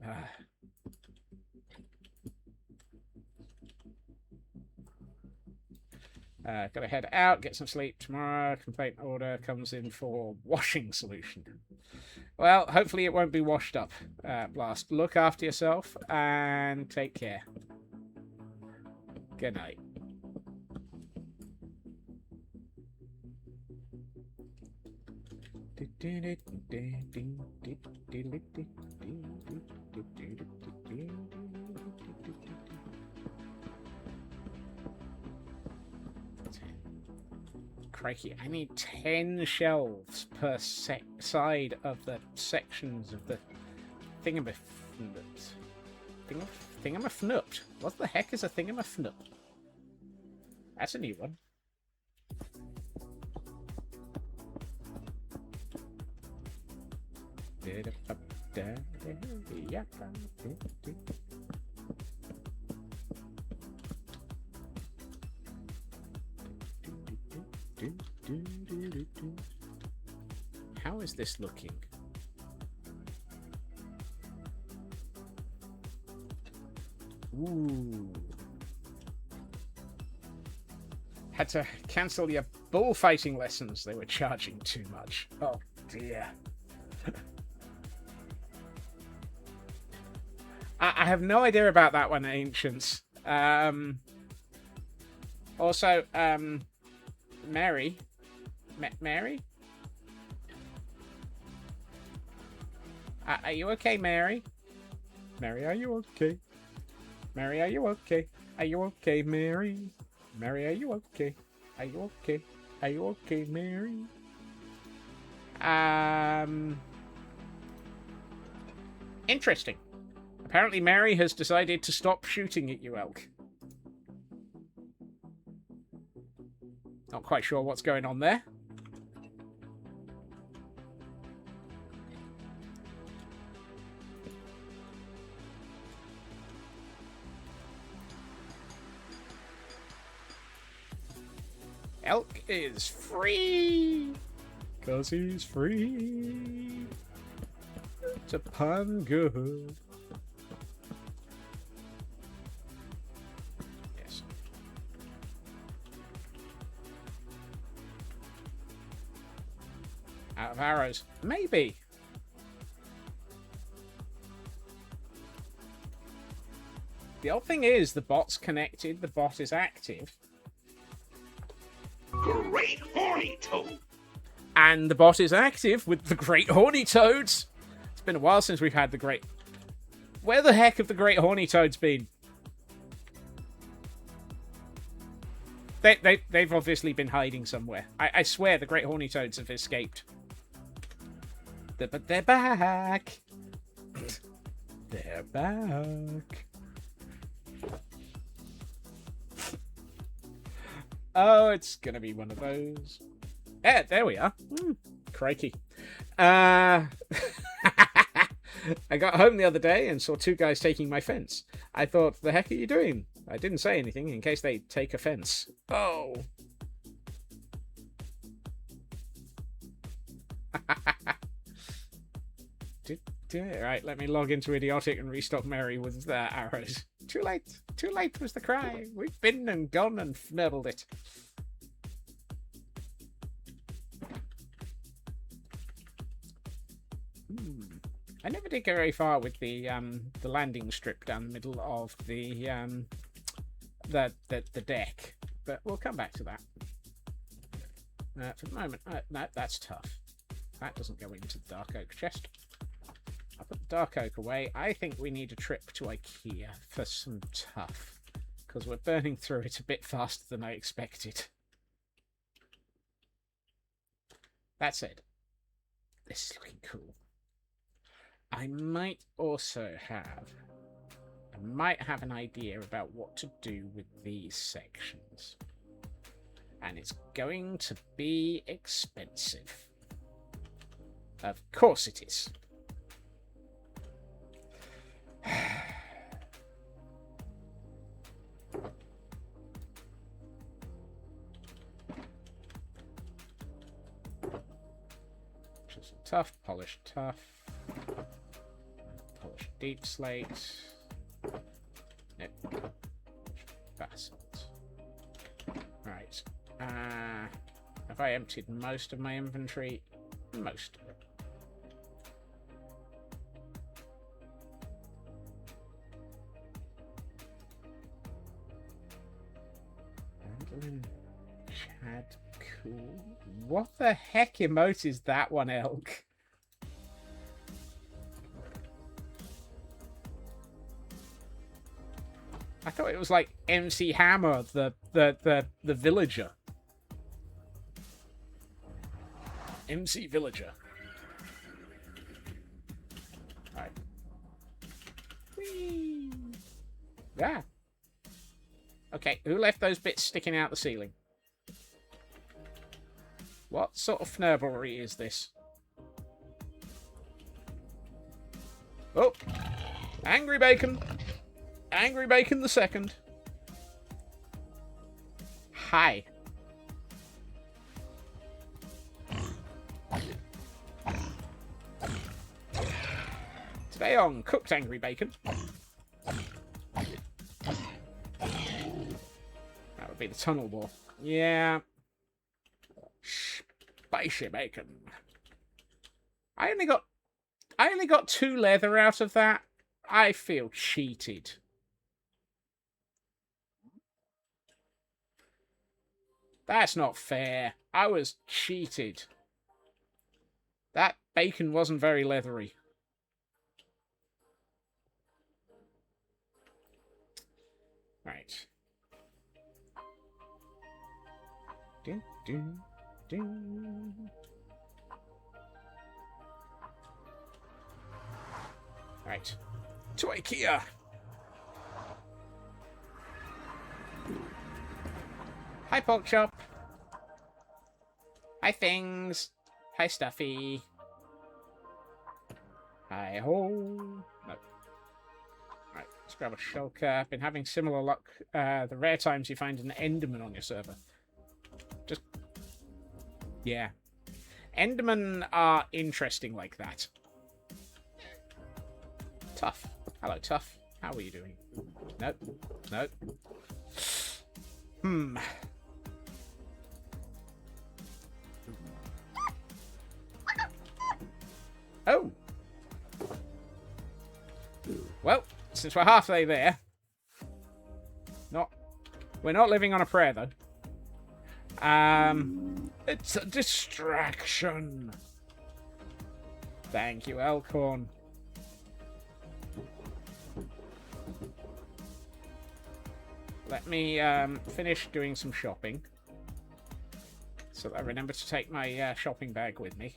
A: Gotta head out, get some sleep tomorrow. Complaint order comes in for washing solution. Well, hopefully it won't be washed up. Blast. Look after yourself and take care. Good night. Crikey, I need 10 shelves per side of the sections of the thingamafnupt. Thingamafnupt? What the heck is a thingamafnupt? That's a new one. How is this looking? Ooh. Had to cancel your bullfighting lessons. They were charging too much. Oh dear. I have no idea about that one, Ancients. Also, Mary? Mary? Are you okay, Mary? Mary, are you okay? Mary, are you okay? Are you okay, Mary? Mary, are you okay? Are you okay? Are you okay, Mary? Interesting. Apparently Mary has decided to stop shooting at you, Elk. Not quite sure what's going on there. Elk is free! 'Cause he's free. It's a pun good. Yes. Out of arrows. Maybe. The odd thing is, the bot's connected, the bot is active.
B: Great horny toad.
A: And the bot is active with the great horny toads. It's been a while since we've had the great... Where the heck have the great horny toads been? They've obviously been hiding somewhere. I swear the great horny toads have escaped. But they're back. They're back. Oh, it's gonna be one of those. Yeah, there we are. Crikey. I got home the other day and saw two guys taking my fence. I thought, the heck are you doing? I didn't say anything in case they take offense. Oh. Right, let me log into Idiotic and restock Mary with arrows. Too late. Too late was the cry. We've been and gone and fnurbled it. I never did go very far with the landing strip down the middle of the deck, but we'll come back to that. For the moment, no, that's tough. That doesn't go into the dark oak chest. I'll put the dark oak away. I think we need a trip to IKEA for some tough, because we're burning through it a bit faster than I expected. That said, this is looking cool. I might have an idea about what to do with these sections. And it's going to be expensive. Of course it is. Tough, polished tough. Polished deep slate. Nope. Basalt. Right. Have I emptied most of my inventory? Most of it. Mandolin, Chad, cool. What the heck emote is that one, Elk? I thought it was like MC Hammer, the villager. MC Villager. Alright. Whee! Yeah. Okay, who left those bits sticking out the ceiling? What sort of fnurbery is this? Oh! Angry Bacon! Angry Bacon the second. Hi. Today on Cooked Angry Bacon. That would be the tunnel war. Yeah. Spicy bacon. I only got 2 leather out of that. I feel cheated. That's not fair. I was cheated. That bacon wasn't very leathery. Right. Dun, dun, dun. Right. To IKEA. Hi, Pork Chop. Hi, Things. Hi, Stuffy. Hi, ho. No. Right, let's grab a shulker. Been having similar luck the rare times you find an Enderman on your server. Just... yeah. Endermen are interesting like that. Tough. Hello, Tough. How are you doing? Nope. Nope. Hmm. Oh. Well, since we're halfway there, we're not living on a prayer though. It's a distraction. Thank you, Elkhorn. Let me finish doing some shopping, so that I remember to take my shopping bag with me.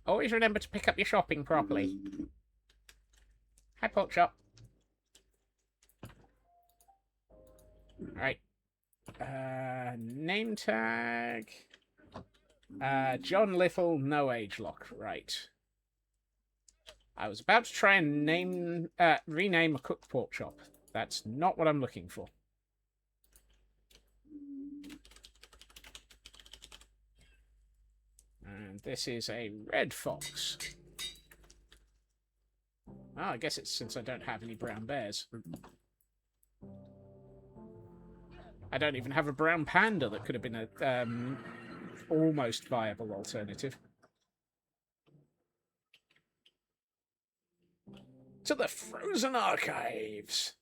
A: Always remember to pick up your shopping properly. Hi, Pork Chop. Alright. Name tag. John Little, no age lock. Right. I was about to try and rename a cooked pork chop. That's not what I'm looking for. And this is a red fox. Oh, I guess it's since I don't have any brown bears. I don't even have a brown panda that could have been a almost viable alternative. To the frozen archives.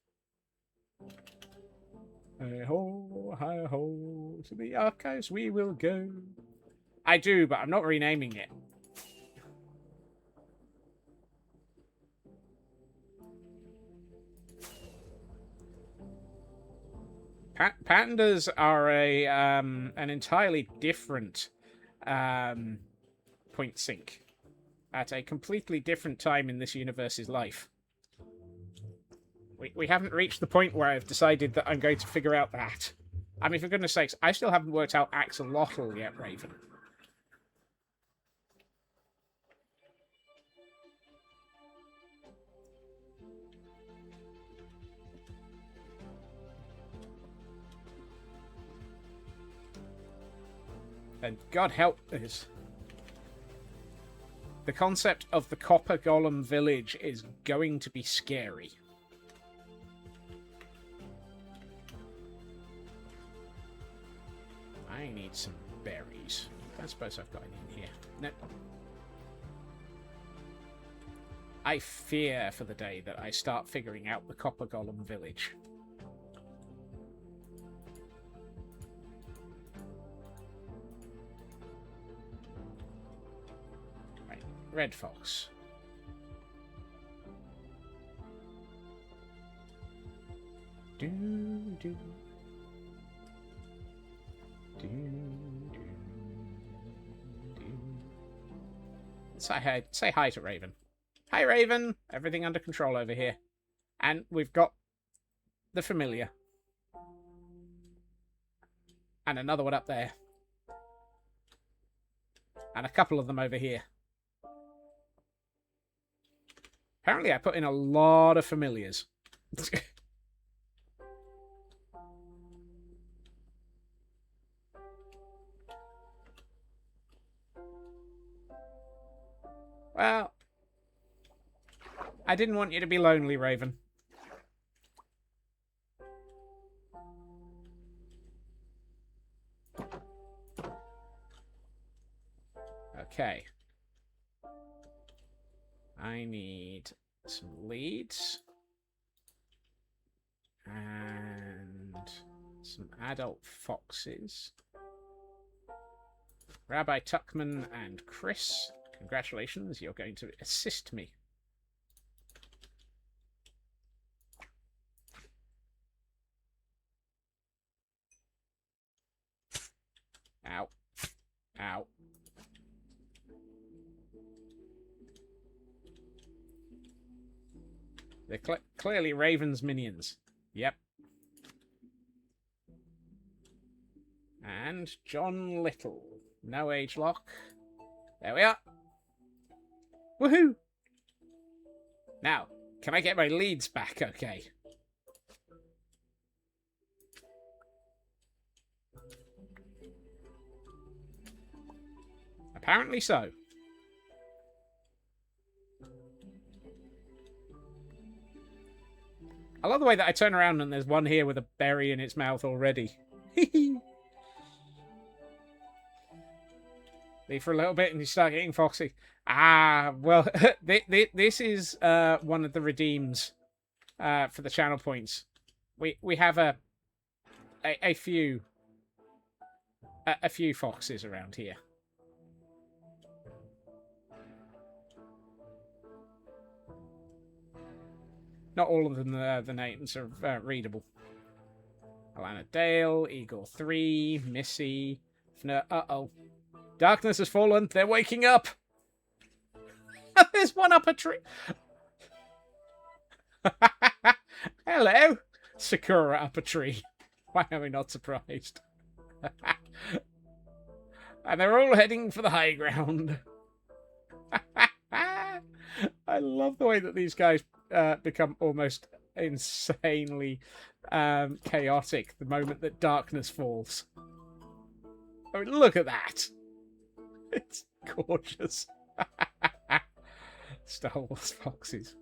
A: Hi-ho, hi-ho, to the archives we will go. I do, but I'm not renaming it. Pandas are an entirely different point sync at a completely different time in this universe's life. We haven't reached the point where I've decided that I'm going to figure out that. I mean, for goodness sakes, I still haven't worked out axolotl yet, Raven. And God help us. The concept of the Copper Golem village is going to be scary. I need some berries. I suppose I've got any in here. Nope. I fear for the day that I start figuring out the Copper Golem village. Right, red fox. Do do. Do, do, do. Say hi to Raven. Hi, Raven. Everything under control over here. And we've got the familiar. And another one up there. And a couple of them over here. Apparently I put in a lot of familiars. Well, I didn't want you to be lonely, Raven. Okay. I need some leads. And some adult foxes. Rabbi Tuckman and Chris. Congratulations, you're going to assist me. Ow. Ow. They're clearly Raven's minions. Yep. And John Little. No age lock. There we are. Woohoo! Now, can I get my leads back okay? Apparently so. I love the way that I turn around and there's one here with a berry in its mouth already. Leave for a little bit and you start getting foxy. Ah, well, this is one of the redeems for the channel points. We have a few foxes around here. Not all of them, the names are readable. Alana Dale, Igor 3, Missy, Fnur. Uh-oh. Darkness has fallen. They're waking up. There's one up a tree. Hello. Sakura up a tree. Why am I not surprised? And they're all heading for the high ground. I love the way that these guys become almost insanely chaotic the moment that darkness falls. I mean, look at that. It's gorgeous. Star Wars foxes.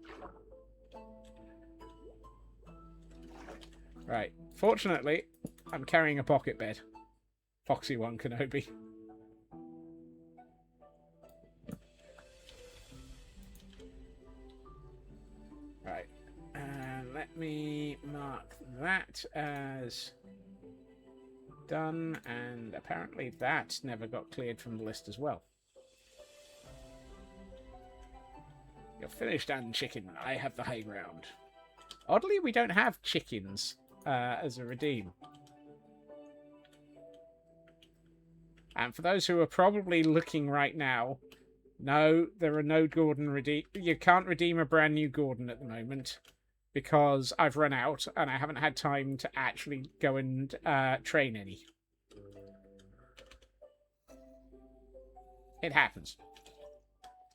A: Right. Fortunately, I'm carrying a pocket bed. Foxy one, Kenobi. Right. Let me mark that as done, and apparently that never got cleared from the list as well. You're finished, and chicken. I have the high ground. Oddly, we don't have chickens as a redeem. And for those who are probably looking right now, no, there are no Gordon redeem. You can't redeem a brand new Gordon at the moment. because I've run out and I haven't had time to actually go and train any. It happens.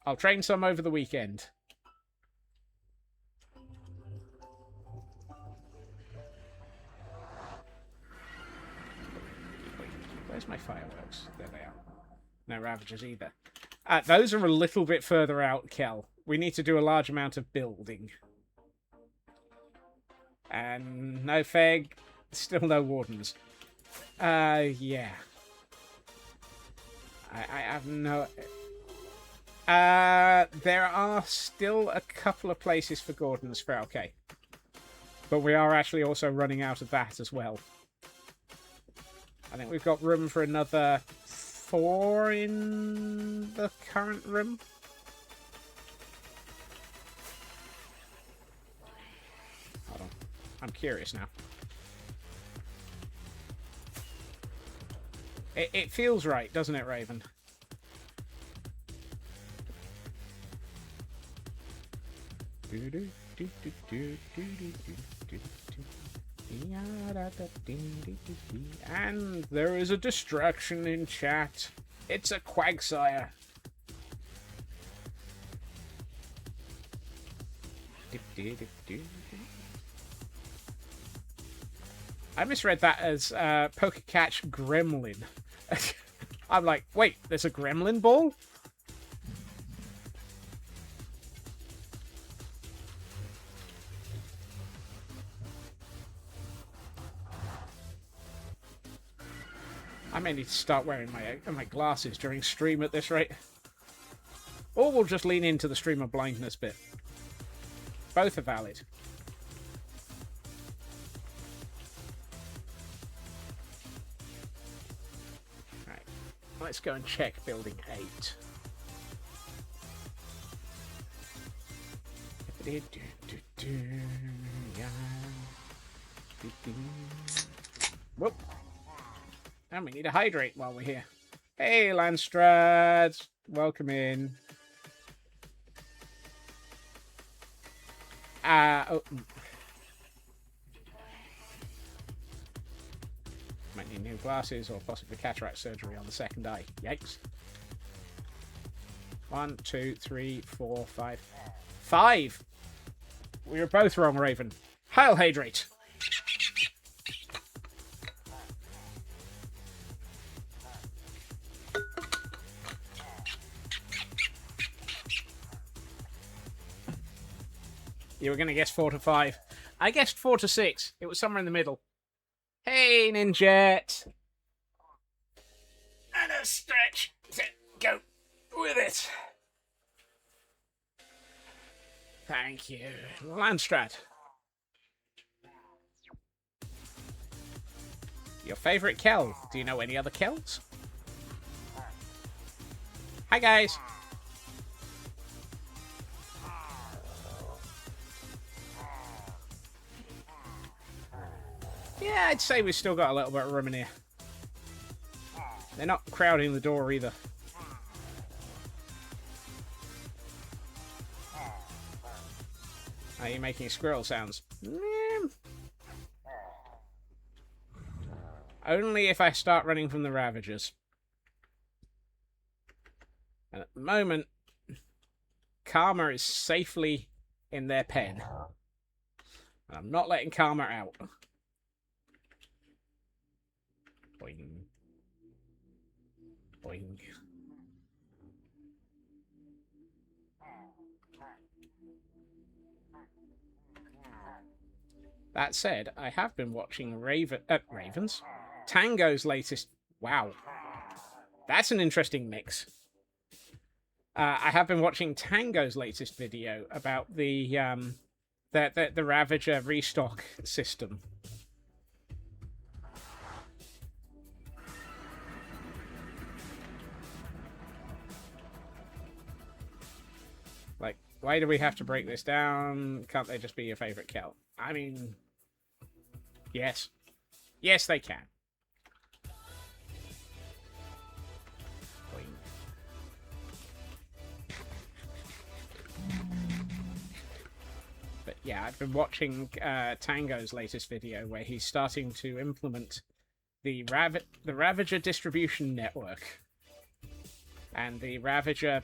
A: I'll train some over the weekend. Where's my fireworks? There they are. No Ravagers either. Those are a little bit further out, Kel. We need to do a large amount of building. And no Feg. Still no Wardens. Yeah. I have no... there are still a couple of places for Gordons for okay. But we are actually also running out of that as well. I think we've got room for another 4 in the current room. Hold on. I'm curious now. It feels right, doesn't it, Raven? And there is a distraction in chat. It's a Quagsire. I misread that as Pokecatch Gremlin. I'm like, wait, there's a Gremlin ball? I may need to start wearing my glasses during stream at this rate. Or we'll just lean into the streamer blindness bit. Both are valid. Right. Let's go and check building 8. Whoop. And we need to hydrate while we're here. Hey, Landstrad. Welcome in. Oh. Might need new glasses or possibly cataract surgery on the second eye. Yikes. 1, 2, 3, 4, 5. 5! We were both wrong, Raven. Heil hydrate! You were going to guess 4 to 5. I guessed 4 to 6. It was somewhere in the middle. Hey, Ninjet! And a stretch to go with it. Thank you. Landstrat. Your favourite Kel. Do you know any other Kels? Hi, guys. Yeah, I'd say we've still got a little bit of room in here. They're not crowding the door either. Are you making squirrel sounds? Only if I start running from the Ravagers. And at the moment, Karma is safely in their pen. And I'm not letting Karma out. Boing. Boing. That said, I have been watching Ravens. Tango's latest... Wow. That's an interesting mix. I have been watching Tango's latest video about the Ravager restock system. Like, why do we have to break this down? Can't they just be your favorite Kel? I mean, yes. Yes, they can. But Yeah, I've been watching Tango's latest video where he's starting to implement the Ravager distribution network and the Ravager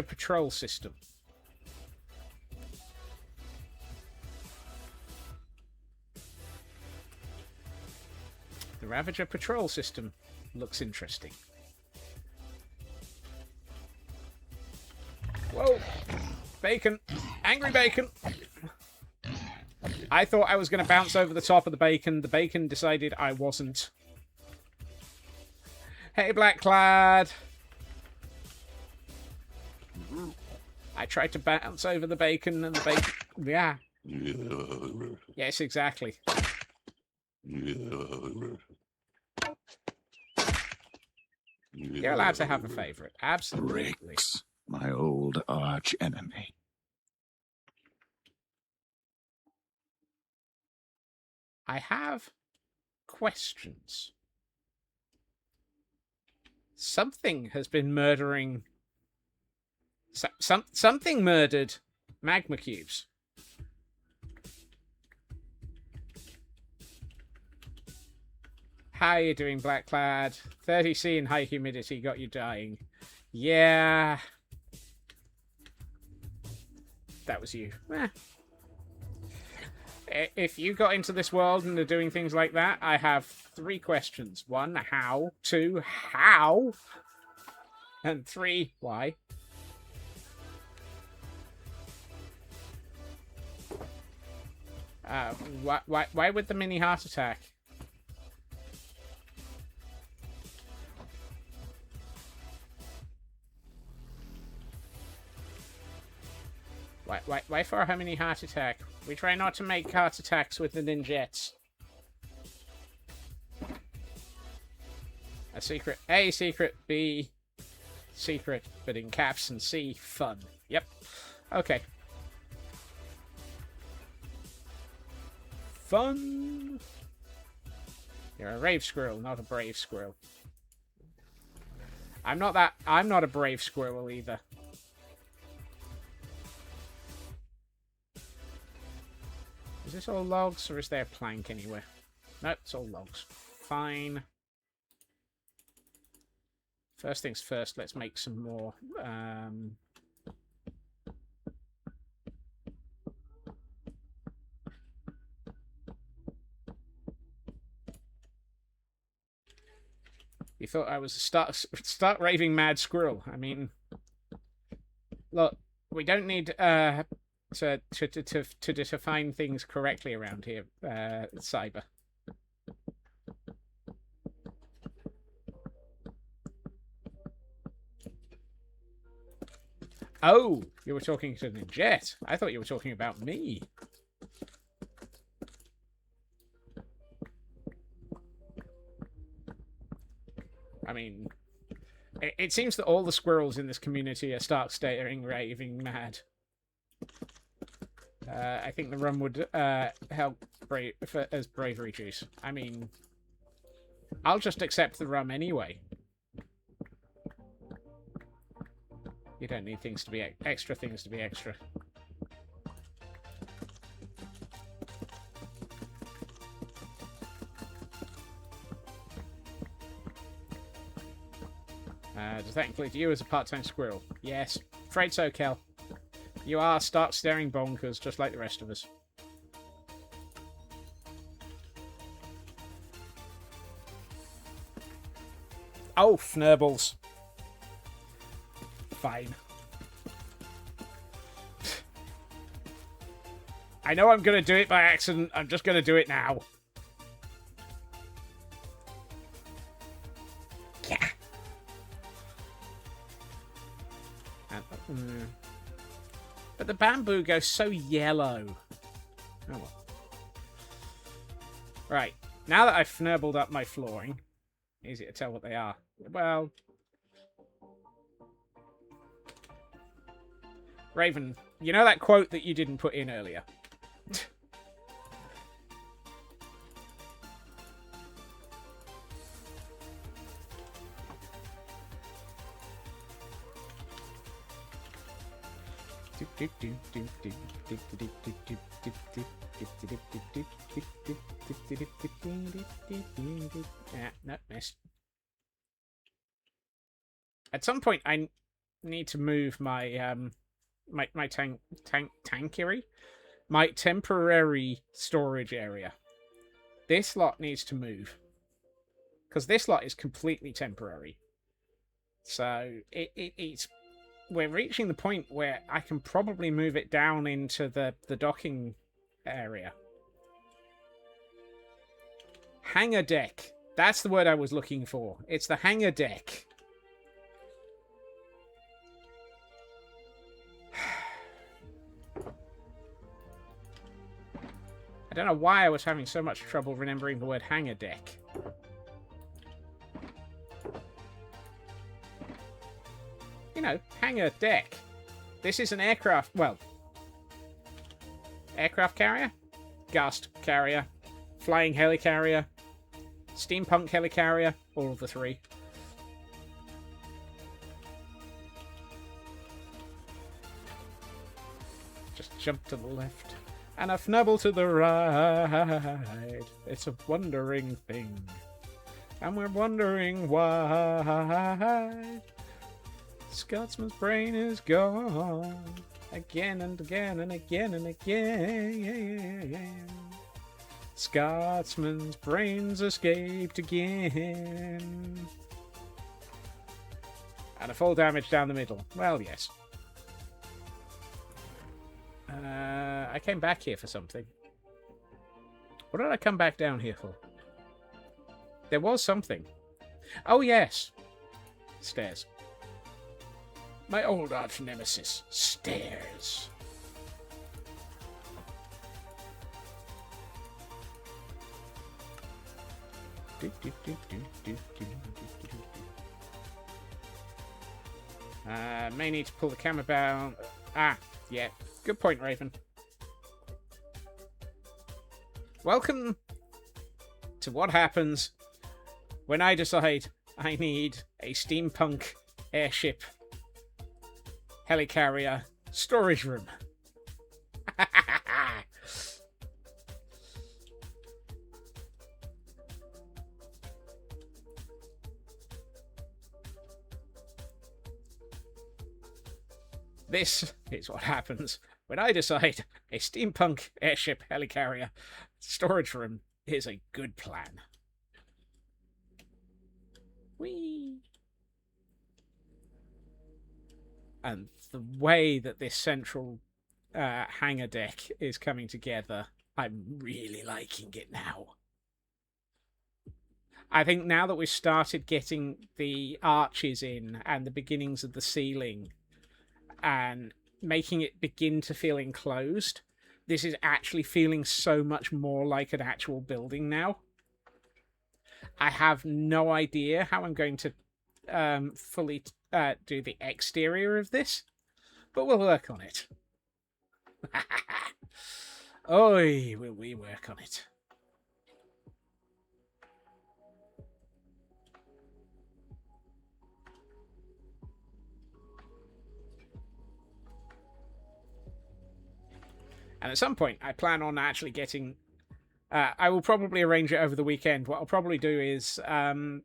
A: patrol system. The Ravager patrol system looks interesting. Whoa! Bacon! Angry bacon! I thought I was going to bounce over the top of the bacon. The bacon decided I wasn't. Hey, Blackclad! I tried to bounce over the bacon and the bacon... Yeah. Yes, exactly. You're allowed to have a favourite. Absolutely.
C: Rex, my old arch enemy.
A: I have questions. Something has been murdering... Something murdered magma cubes. How you doing, Blackclad? 30C and high humidity got you dying. Yeah. That was you. If you got into this world and are doing things like that, I have 3 questions. 1, how? 2, how? And 3, why? Why with the mini heart attack? Why for a mini heart attack? We try not to make heart attacks with the ninjets. A secret. A, secret. B, secret, but in caps, and C, fun. Yep. Okay. Fun. You're a rave squirrel, not a brave squirrel. I'm not a brave squirrel either. Is this all logs, or is there a plank anywhere? No, it's all logs. Fine. First things first, let's make some more. You thought I was a start raving mad squirrel. I mean, look, we don't need to define things correctly around here, Cyber. Oh, you were talking to the jet. I thought you were talking about me. I mean, it seems that all the squirrels in this community are stark staring, raving mad. I think the rum would help as bravery juice. I mean, I'll just accept the rum anyway. You don't need things to be extra things to be extra. Does that include you as a part-time squirrel? Yes. Afraid so, Kel. You are stark staring bonkers, just like the rest of us. Oh, Fnurbles. Fine. I know I'm going to do it by accident. I'm just going to do it now. Yeah. But the bamboo goes so yellow. Oh well. Right. Now that I've fnurbled up my flooring, easy to tell what they are. Well, Raven, you know that quote that you didn't put in earlier? No, missed. At some point, I need to move my my tankery, my temporary storage area. This lot needs to move because this lot is completely temporary. So it's we're reaching the point where I can probably move it down into the docking area. Hangar deck. That's the word I was looking for. It's the hangar deck. I don't know why I was having so much trouble remembering the word hangar deck. You know, hangar deck. This is an aircraft, well, aircraft carrier, gust carrier, flying helicarrier, steampunk helicarrier, all of the three. Just jump to the left. And a fnubble to the right. It's a wondering thing. And we're wondering why. Scotsman's brain is gone. Again and again and again and again. Scotsman's brains escaped again. And a full damage down the middle. Well, yes. I came back here for something. What did I come back down here for? There was something. Oh, yes. Stairs. My old arch nemesis. Stairs. May need to pull the camera down. Ah, yeah. Good point, Raven. Welcome to what happens when I decide I need a steampunk airship helicarrier storage room. This is what happens when I decide a steampunk airship helicarrier storage room is a good plan. Whee! And the way that this central hangar deck is coming together, I'm really liking it now. I think now that we've started getting the arches in and the beginnings of the ceiling and making it begin to feel enclosed, this is actually feeling so much more like an actual building now. I have no idea how I'm going to fully do the exterior of this, but we'll work on it. Oi, will we work on it? And at some point, I plan on actually getting... I will probably arrange it over the weekend. What I'll probably do is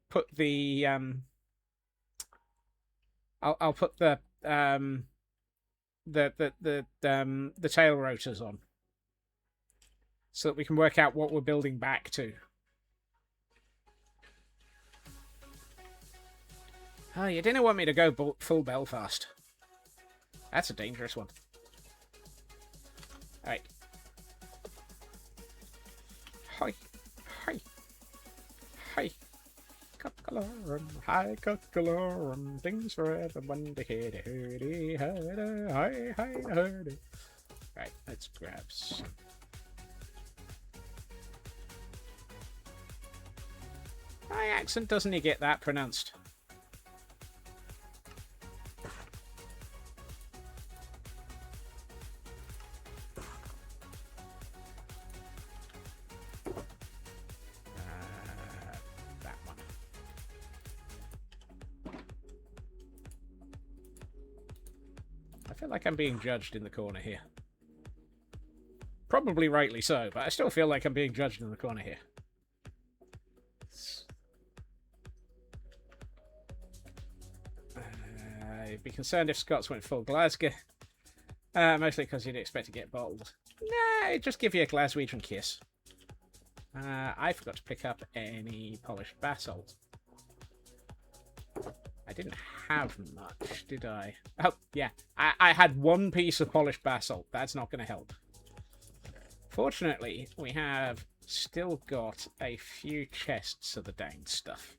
A: put the... I'll put the tail rotors on, so that we can work out what we're building back to. Oh, you didn't want me to go full Belfast. That's a dangerous one. Alright. Hi. Hi. Hi. Cockalorum. Hi, cockalorum. Things for everyone to hear. Hi, hi, hurdy. Right, let's grab some. My accent doesn't get that pronounced. That one. I feel like I'm being judged in the corner here. Probably rightly so, but I still feel like I'm being judged in the corner here. I'd be concerned if Scots went full Glasgow. Mostly because you'd expect to get bottled. Nah, it'd just give you a Glaswegian kiss. I forgot to pick up any polished basalt. I didn't have much, did I? Oh, yeah. I had one piece of polished basalt. That's not going to help. Fortunately, we have still got a few chests of the dang stuff.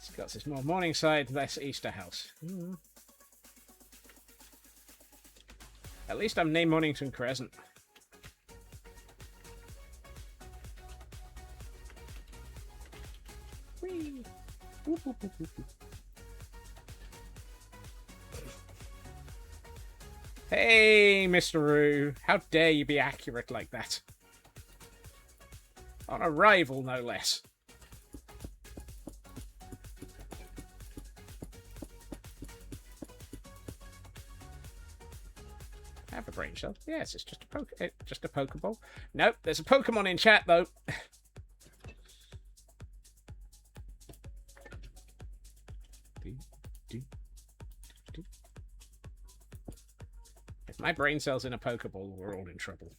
A: Scots is more Morningside, less Easter House. At least I'm named Mornington Crescent. Whee! Whoop, whoop, whoop, whoop. Hey, Mr. Roo. How dare you be accurate like that? On arrival, no less. I have a brain cell. Yes, it's just a Pokeball. Nope, there's a Pokemon in chat though. If my brain cell's in a Pokeball, we're all in trouble.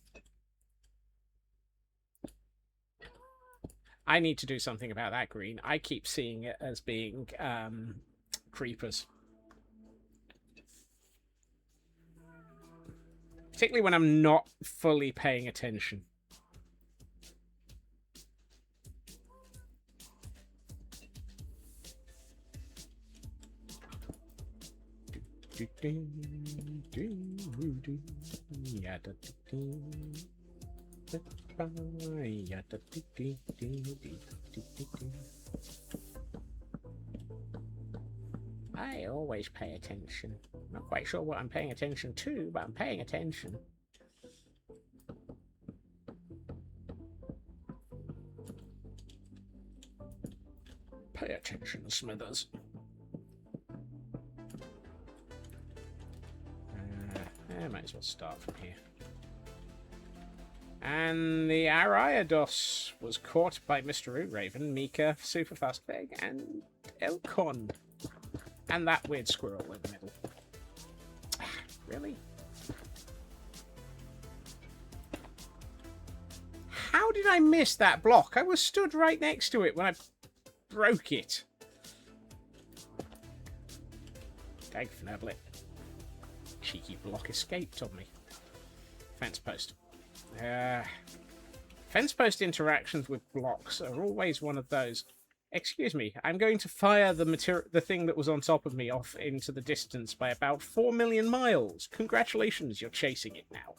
A: I need to do something about that green. I keep seeing it as being creepers. Particularly when I'm not fully paying attention. I always pay attention. Not quite sure what I'm paying attention to, but I'm paying attention. Pay attention, Smithers. I might as well start from here. And the Ariados was caught by Mr. Root Raven, Mika, Superfast Pig, and Elcon. And that weird squirrel in the middle. Really? How did I miss that block? I was stood right next to it when I broke it. Dag Fnablet. Cheeky block escaped on me. Fence post. Fence post interactions with blocks are always one of those. Excuse me, I'm going to fire the thing that was on top of me off into the distance by about 4 million miles. Congratulations, you're chasing it now.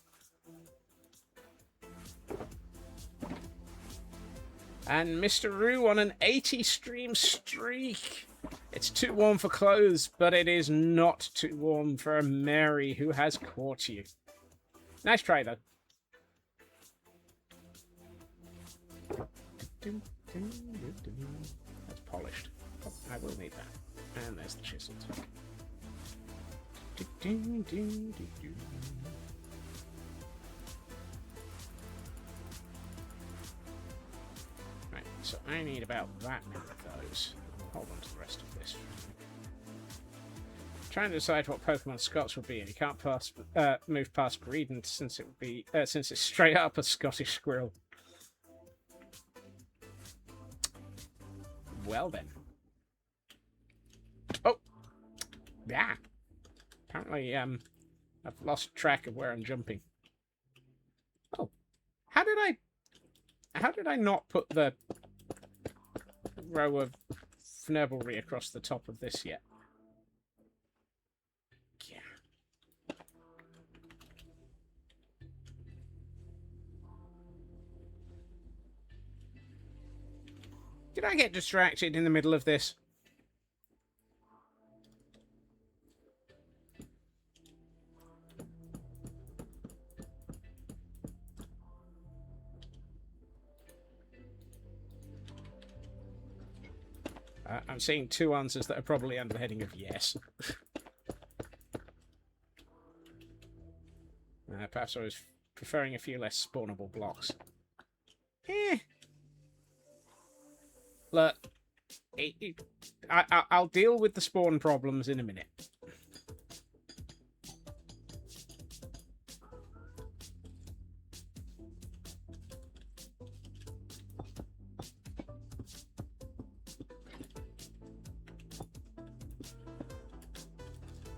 A: And Mr. Roo on an 80 stream streak. It's too warm for clothes, but it is not too warm for a Mary who has caught you. Nice try, though. That's polished. Oh, I will need that. And there's the chisel. Right, so I need about that many of those. Hold on to the rest of this. Trying to decide what Pokemon Scots would be, and you can't move past Greedent since it would be since it's straight up a Scottish squirrel. Well then. Oh! Yeah! Apparently, I've lost track of where I'm jumping. Oh. How did I not put the row of Fnurbalry across the top of this yet? Yeah. Did I get distracted in the middle of this? I'm seeing two answers that are probably under the heading of yes. Perhaps I was preferring a few less spawnable blocks. Look, I'll deal with the spawn problems in a minute.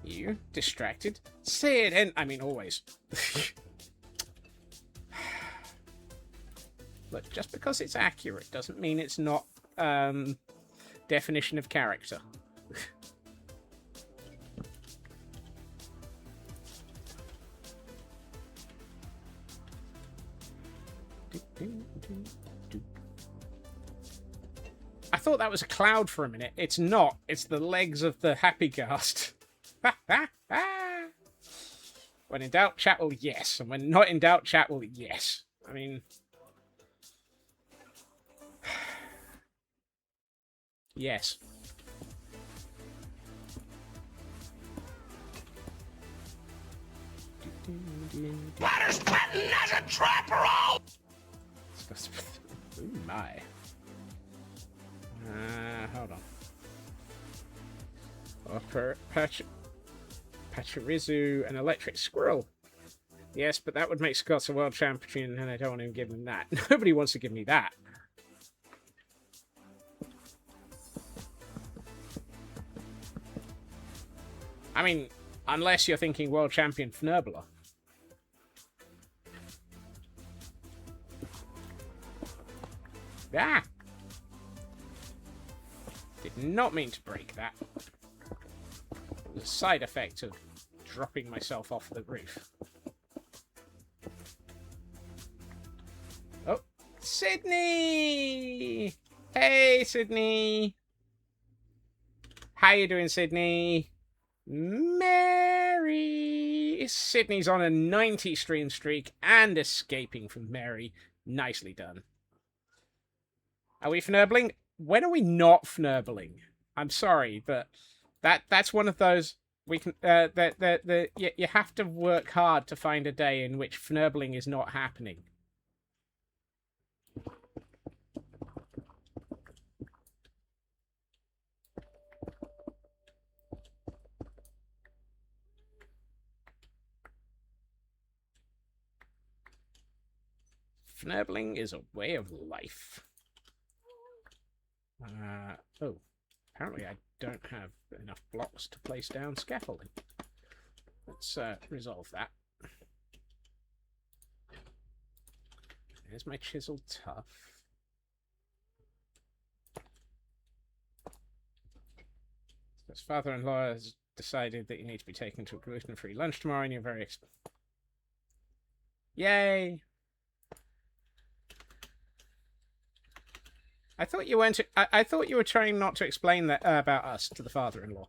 A: You distracted? Say it, and I mean always. Look, just because it's accurate doesn't mean it's not definition of character. I thought that was a cloud for a minute. It's not. It's the legs of the happy ghast. When in doubt, chat will yes. And when not in doubt, chat will yes. I mean... yes.
B: Bladder's patent as a trapper roll!
A: Ooh, my. Hold on. Pachirisu, an electric squirrel. Yes, but that would make Scott a world champion, and I don't want to give him that. Nobody wants to give me that. I mean, unless you're thinking world champion Fnurbler. Ah! Did not mean to break that. It was a side effect of dropping myself off the roof. Oh, Sydney! Hey, Sydney! How you doing, Sydney? Mary! Sydney's on a 90 stream streak and escaping from Mary. Nicely done. Are we fnurbling? When are we not fnurbling? I'm sorry, but that's one of those we can you have to work hard to find a day in which fnurbling is not happening. Fnurbling is a way of life. Oh, apparently I don't have enough blocks to place down scaffolding. Let's resolve that. There's my chisel tough. His father-in-law has decided that you need to be taken to a gluten-free lunch tomorrow, and you're very yay! I thought you weren't. I thought you were trying not to explain that about us to the father-in-law.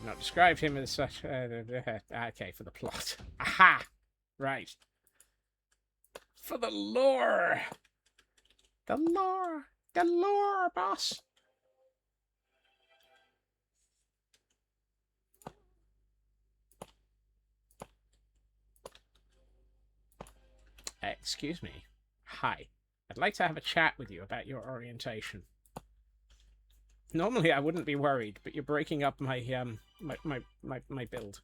A: Not described him as such. Okay, for the plot. Aha! Right. For the lore! The lore! The lore, boss! Excuse me. Hi. I'd like to have a chat with you about your orientation. Normally I wouldn't be worried, but you're breaking up my my build.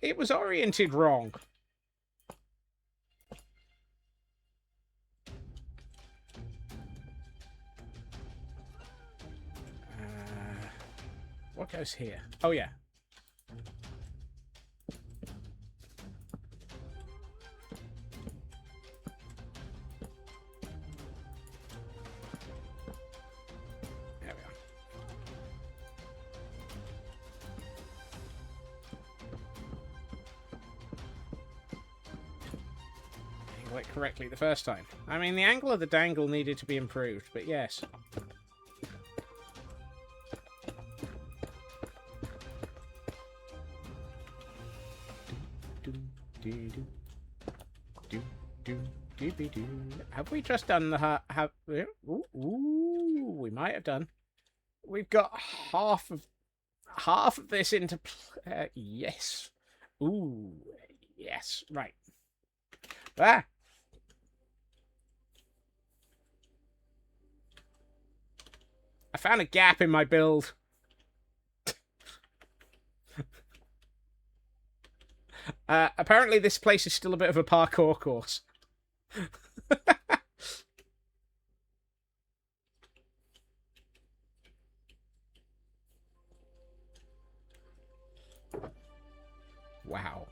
A: It was oriented wrong. What goes here? Oh yeah. it correctly the first time. I mean, the angle of the dangle needed to be improved, but yes. Have we just done the ooh, we might have done. We've got half of this into yes. Ooh, yes. Right. Ah. I found a gap in my build. Apparently this place is still a bit of a parkour course. Wow.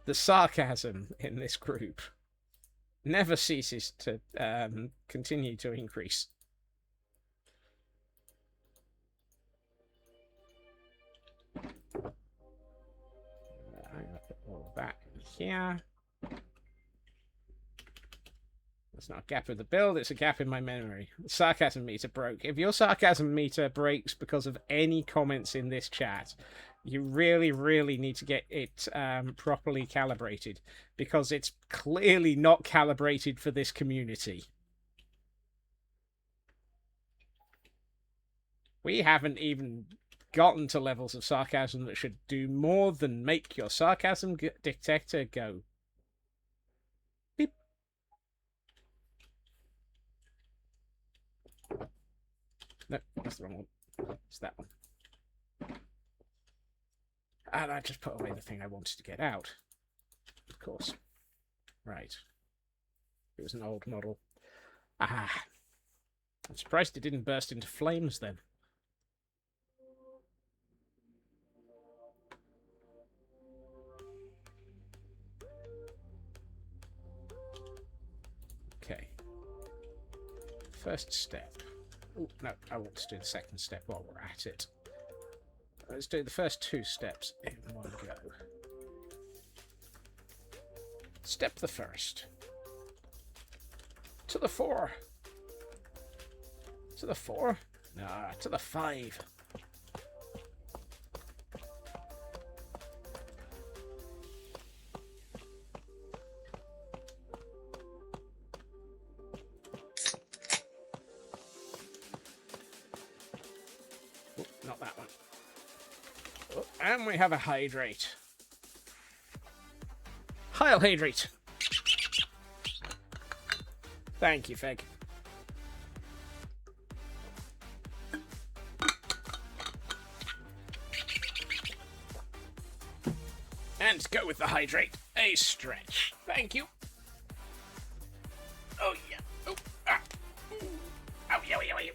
A: The sarcasm in this group never ceases to continue to increase. I'm gonna put all of that here. It's not a gap in the build, it's a gap in my memory. The sarcasm meter broke. If your sarcasm meter breaks because of any comments in this chat, you really, really need to get it properly calibrated, because it's clearly not calibrated for this community. We haven't even gotten to levels of sarcasm that should do more than make your sarcasm detector go beep. No, that's the wrong one. It's that one. And I just put away the thing I wanted to get out. Of course. Right. It was an old model. Ah. I'm surprised it didn't burst into flames then. Okay. First step. Oh, no, I want to do the second step while we're at it. Let's do the first two steps in one go. Step the first. To the 4. To the 4? Nah, to the 5. Oh, not that one. Oh, and we have a hydrate. Heil hydrate. Thank you, Fig. And go with the hydrate. A stretch. Thank you. Oh, yeah. Oh, ah. Ooh. Oh, yeah, yeah, yeah.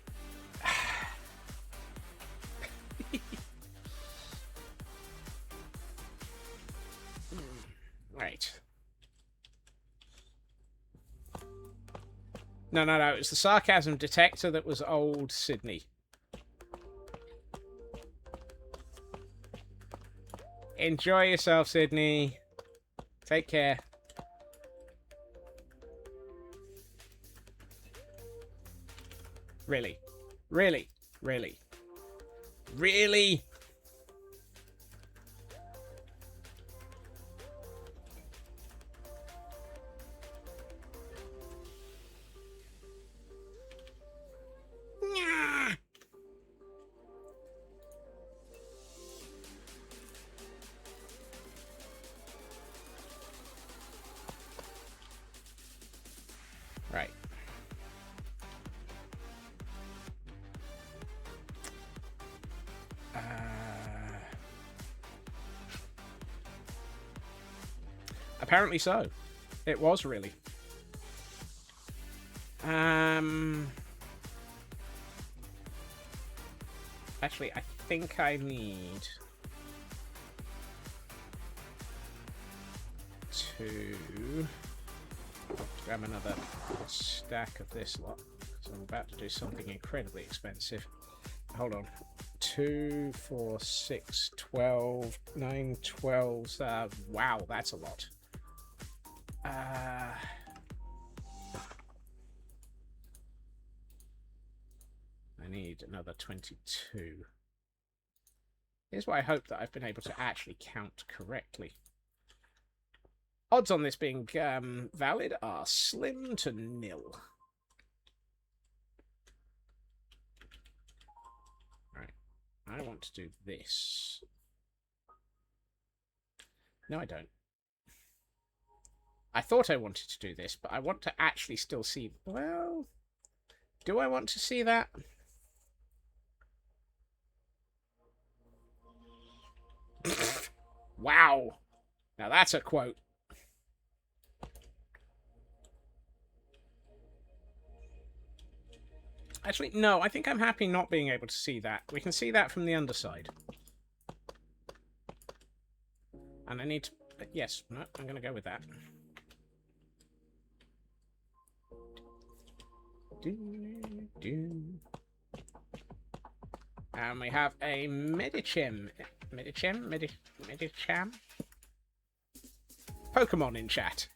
A: Right. No, it's the sarcasm detector that was old Sydney. Enjoy yourself, Sydney. Take care. Really? Really? Really? Really? Right. Apparently so. It was really. Actually, I think I need to grab another stack of this lot, because I'm about to do something incredibly expensive. Hold on. 2, 4, 6, 12, 9, 12. Wow, that's a lot. need another 22. Here's why I hope that I've been able to actually count correctly. Odds on this being valid are slim to nil. Right. I want to do this. No, I don't. I thought I wanted to do this, but I want to actually still see... Well, do I want to see that? Wow. Now that's a quote. Actually, no, I think I'm happy not being able to see that. We can see that from the underside. And I need to... Yes, no, I'm going to go with that. And we have a Medicham. Medicham? Pokemon in chat.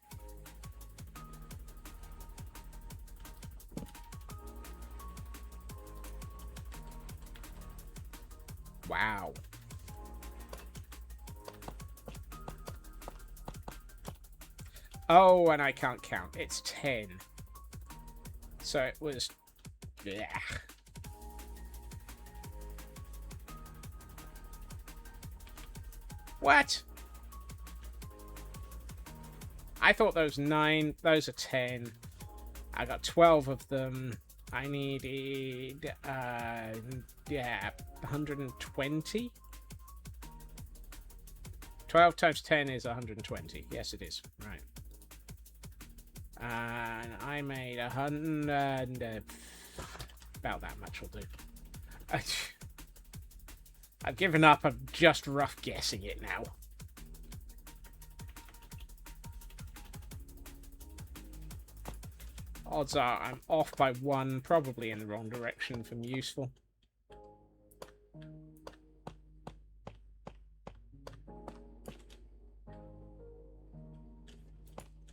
A: Wow. Oh, and I can't count. It's 10. So it was... Yeah. What? I thought those 9... Those are 10. I got 12 of them. I needed... yeah, 120? 12 times 10 is 120. Yes, it is. Right. And I made 100... about that much will do. I've given up. I'm just rough guessing it now. Odds are I'm off by 1, probably in the wrong direction from useful.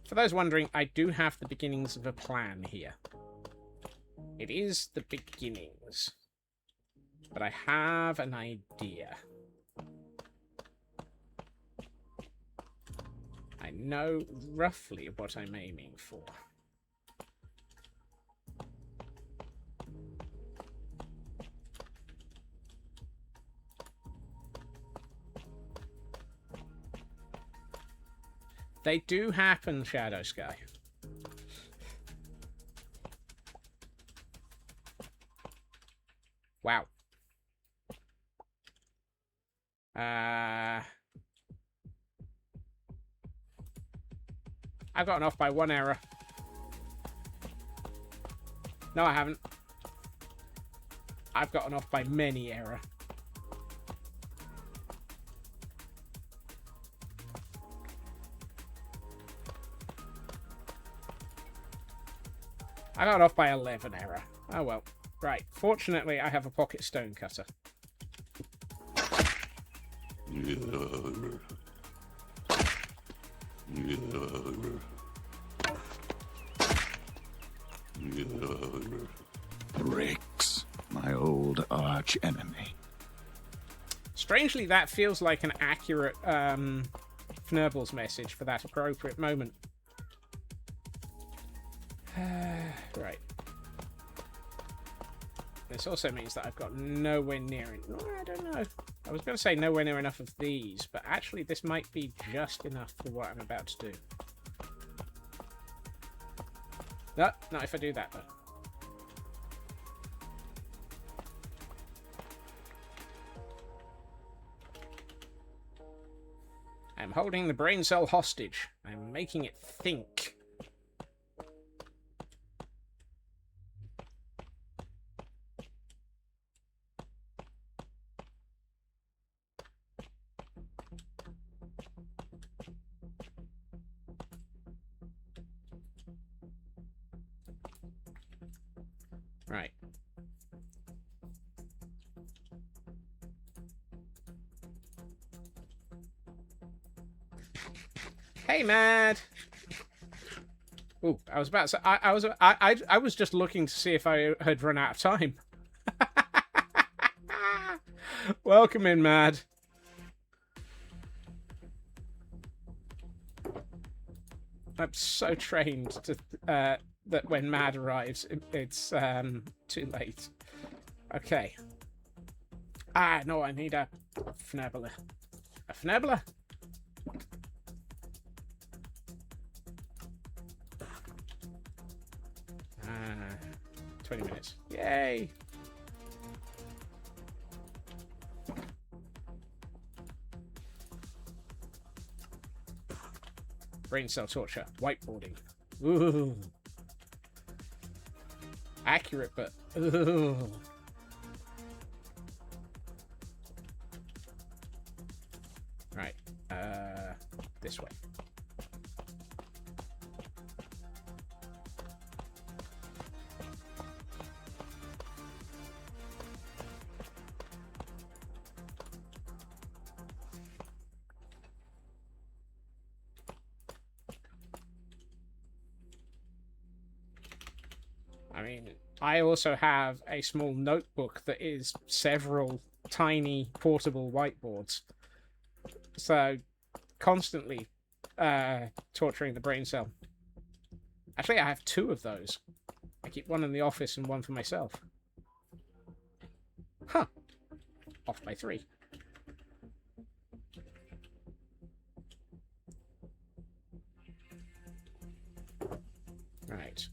A: For those wondering, I do have the beginnings of a plan here. It is the beginnings. But I have an idea. I know roughly what I'm aiming for. They do happen, Shadow Sky. Wow. I've gotten off by 1 error. No, I haven't. I've gotten off by many error. I got off by 11 error. Oh well. Right. Fortunately, I have a pocket stone cutter.
C: Bricks, my old arch enemy.
A: Strangely, that feels like an accurate Fnurbles message for that appropriate moment. Right. This also means that I've got nowhere near it. I don't know. I was going to say nowhere near enough of these, but actually this might be just enough for what I'm about to do. No, not if I do that, though. I'm holding the brain cell hostage. I'm making it think. Right. Hey, Mad. Ooh, I was about to say, I was just looking to see if I had run out of time. Welcome in, Mad. I'm so trained to that when Mad arrives, it's too late. Okay. Ah, no, I need a Fnebler. A Fnebler? Ah, 20 minutes. Yay! Brain cell torture. Whiteboarding. Ooh. Accurate, but ooh. Right. This way. I mean, I also have a small notebook that is several tiny portable whiteboards. So, constantly torturing the brain cell. Actually, I have 2 of those. I keep one in the office and one for myself. Huh. Off by 3. Right.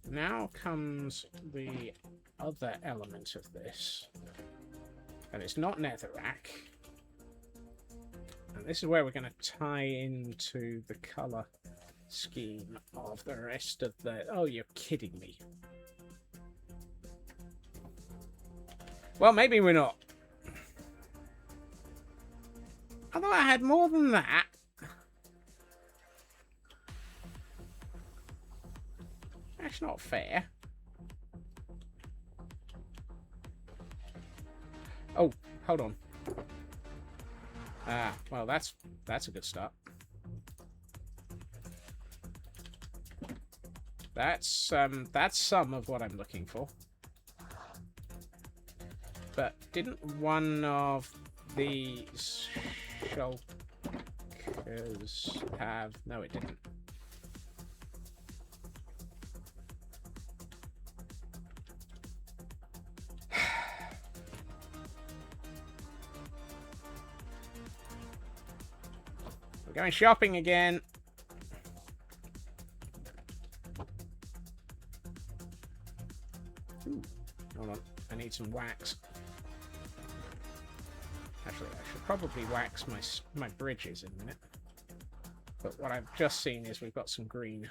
A: Now comes the other element of this. And it's not netherrack. And this is where we're going to tie into the colour scheme of the rest of the... Oh, you're kidding me. Well, maybe we're not. Although I had more than that. That's not fair. Oh, hold on. Ah, well, that's a good start. That's some of what I'm looking for. But didn't one of these shulkers have... No, it didn't. We're going shopping again. Ooh, hold on. I need some wax. Actually, I should probably wax my bridges in a minute. But what I've just seen is we've got some green.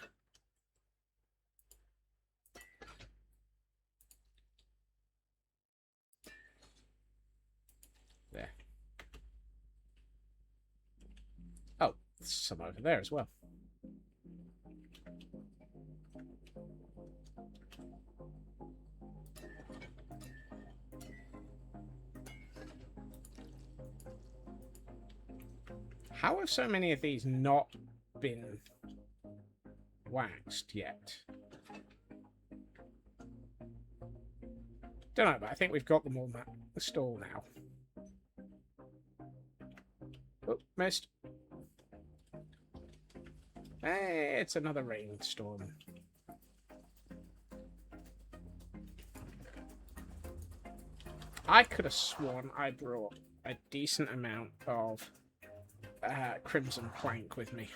A: There. Oh, there's some over there as well. How have so many of these not been waxed yet? Don't know, but I think we've got them all installed now. Oh, missed. Hey, it's another rainstorm. I could have sworn I brought a decent amount of crimson plank with me.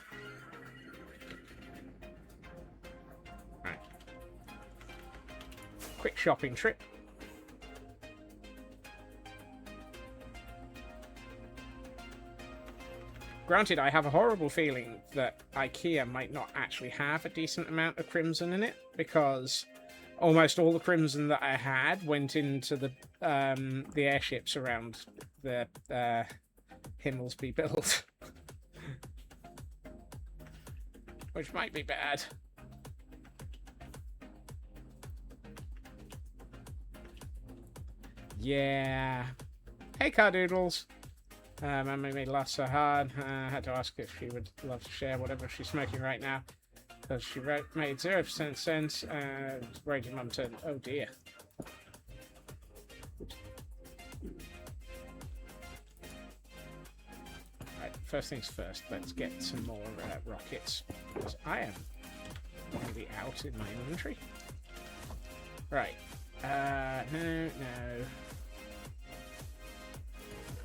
A: Right. Quick shopping trip. Granted, I have a horrible feeling that IKEA might not actually have a decent amount of crimson in it, because almost all the crimson that I had went into the airships around the Himmelsby build. Which might be bad. Yeah. Hey, Cardoodles. My made me laugh so hard. I had to ask if she would love to share whatever she's smoking right now. Because she made 0% sense and raging mum turned, oh dear. first things first. Let's get some more rockets, because I am really out in my inventory. Right. No.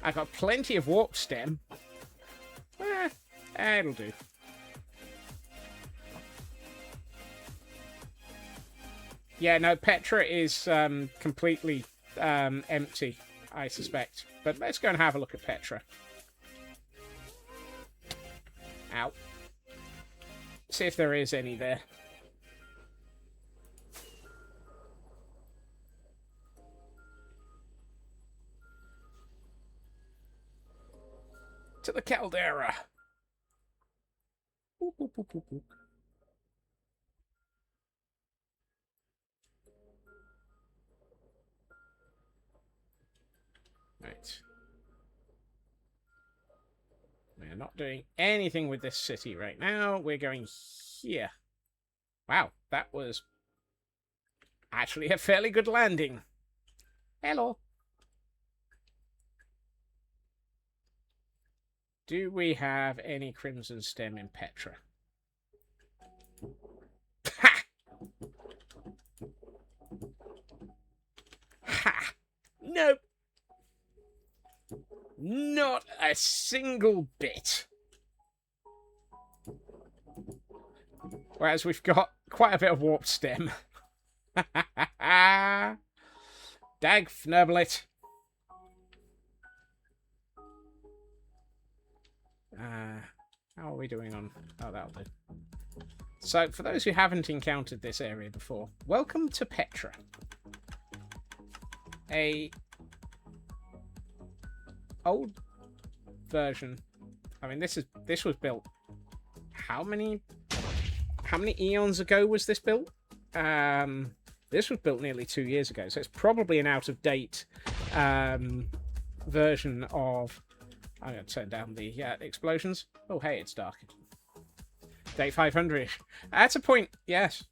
A: I got plenty of warp stem. It'll do. Yeah, no, Petra is completely empty, I suspect. But let's go and have a look at Petra. Ow. See if there is any there. To the caldera. Boop, boop, boop, boop, boop. Right. We're not doing anything with this city right now. We're going here. Wow, that was actually a fairly good landing. Hello. Do we have any Crimson Stem in Petra? Ha! Ha! Nope. Not a single bit. Whereas we've got quite a bit of warp stem. Dag Fnurblet. How are we doing on... Oh, that'll do. So, for those who haven't encountered this area before, welcome to Petra. A old version. I mean, this was built... How many eons ago was this built? This was built nearly 2 years ago, so it's probably an out-of-date version of... I'm going to turn down the explosions. Oh, hey, it's dark. Day 500-ish. That's a point, yes.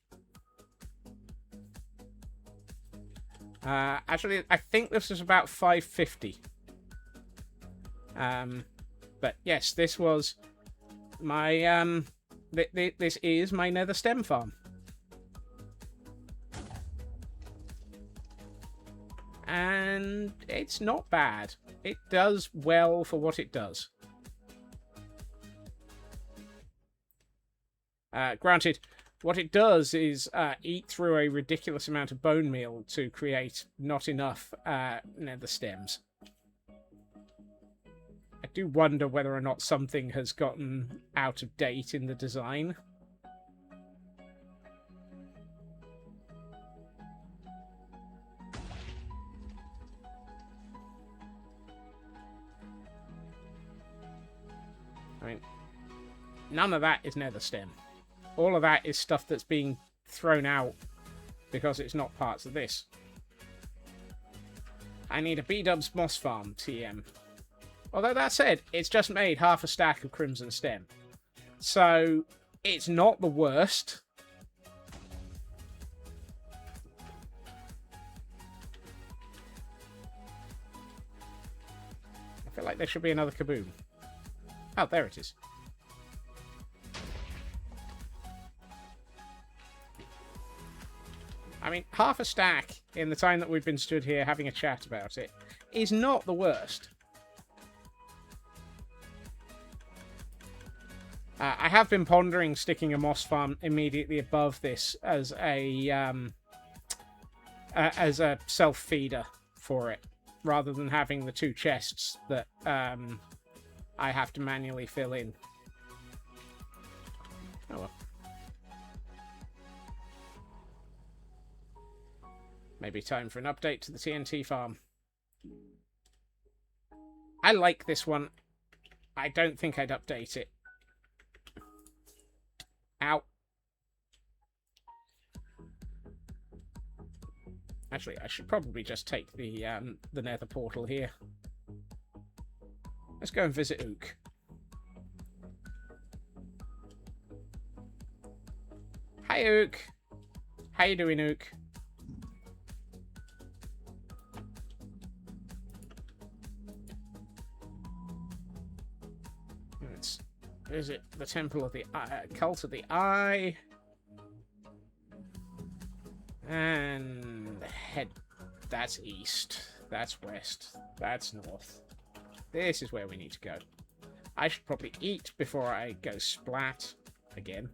A: Actually, I think this was about 550. But yes, this was my... this is my nether stem farm. And it's not bad. It does well for what it does. Granted, what it does is eat through a ridiculous amount of bone meal to create not enough nether stems. I do wonder whether or not something has gotten out of date in the design. I mean, none of that is nether stem. All of that is stuff that's being thrown out because it's not parts of this. I need a B-dubs moss farm, TM. Although that said, it's just made half a stack of crimson stem. So, it's not the worst. I feel like there should be another kaboom. Oh, there it is. I mean, half a stack in the time that we've been stood here having a chat about it is not the worst. I have been pondering sticking a moss farm immediately above this as a self-feeder for it, rather than having the two chests that I have to manually fill in. Oh well. Maybe time for an update to the TNT farm. I like this one. I don't think I'd update it. Ow. Actually, I should probably just take the nether portal here. Let's go and visit Ook. Hi, Ook. How you doing, Ook? visit the Temple of the Cult of the Eye. And head... That's east. That's west. That's north. This is where we need to go. I should probably eat before I go splat again.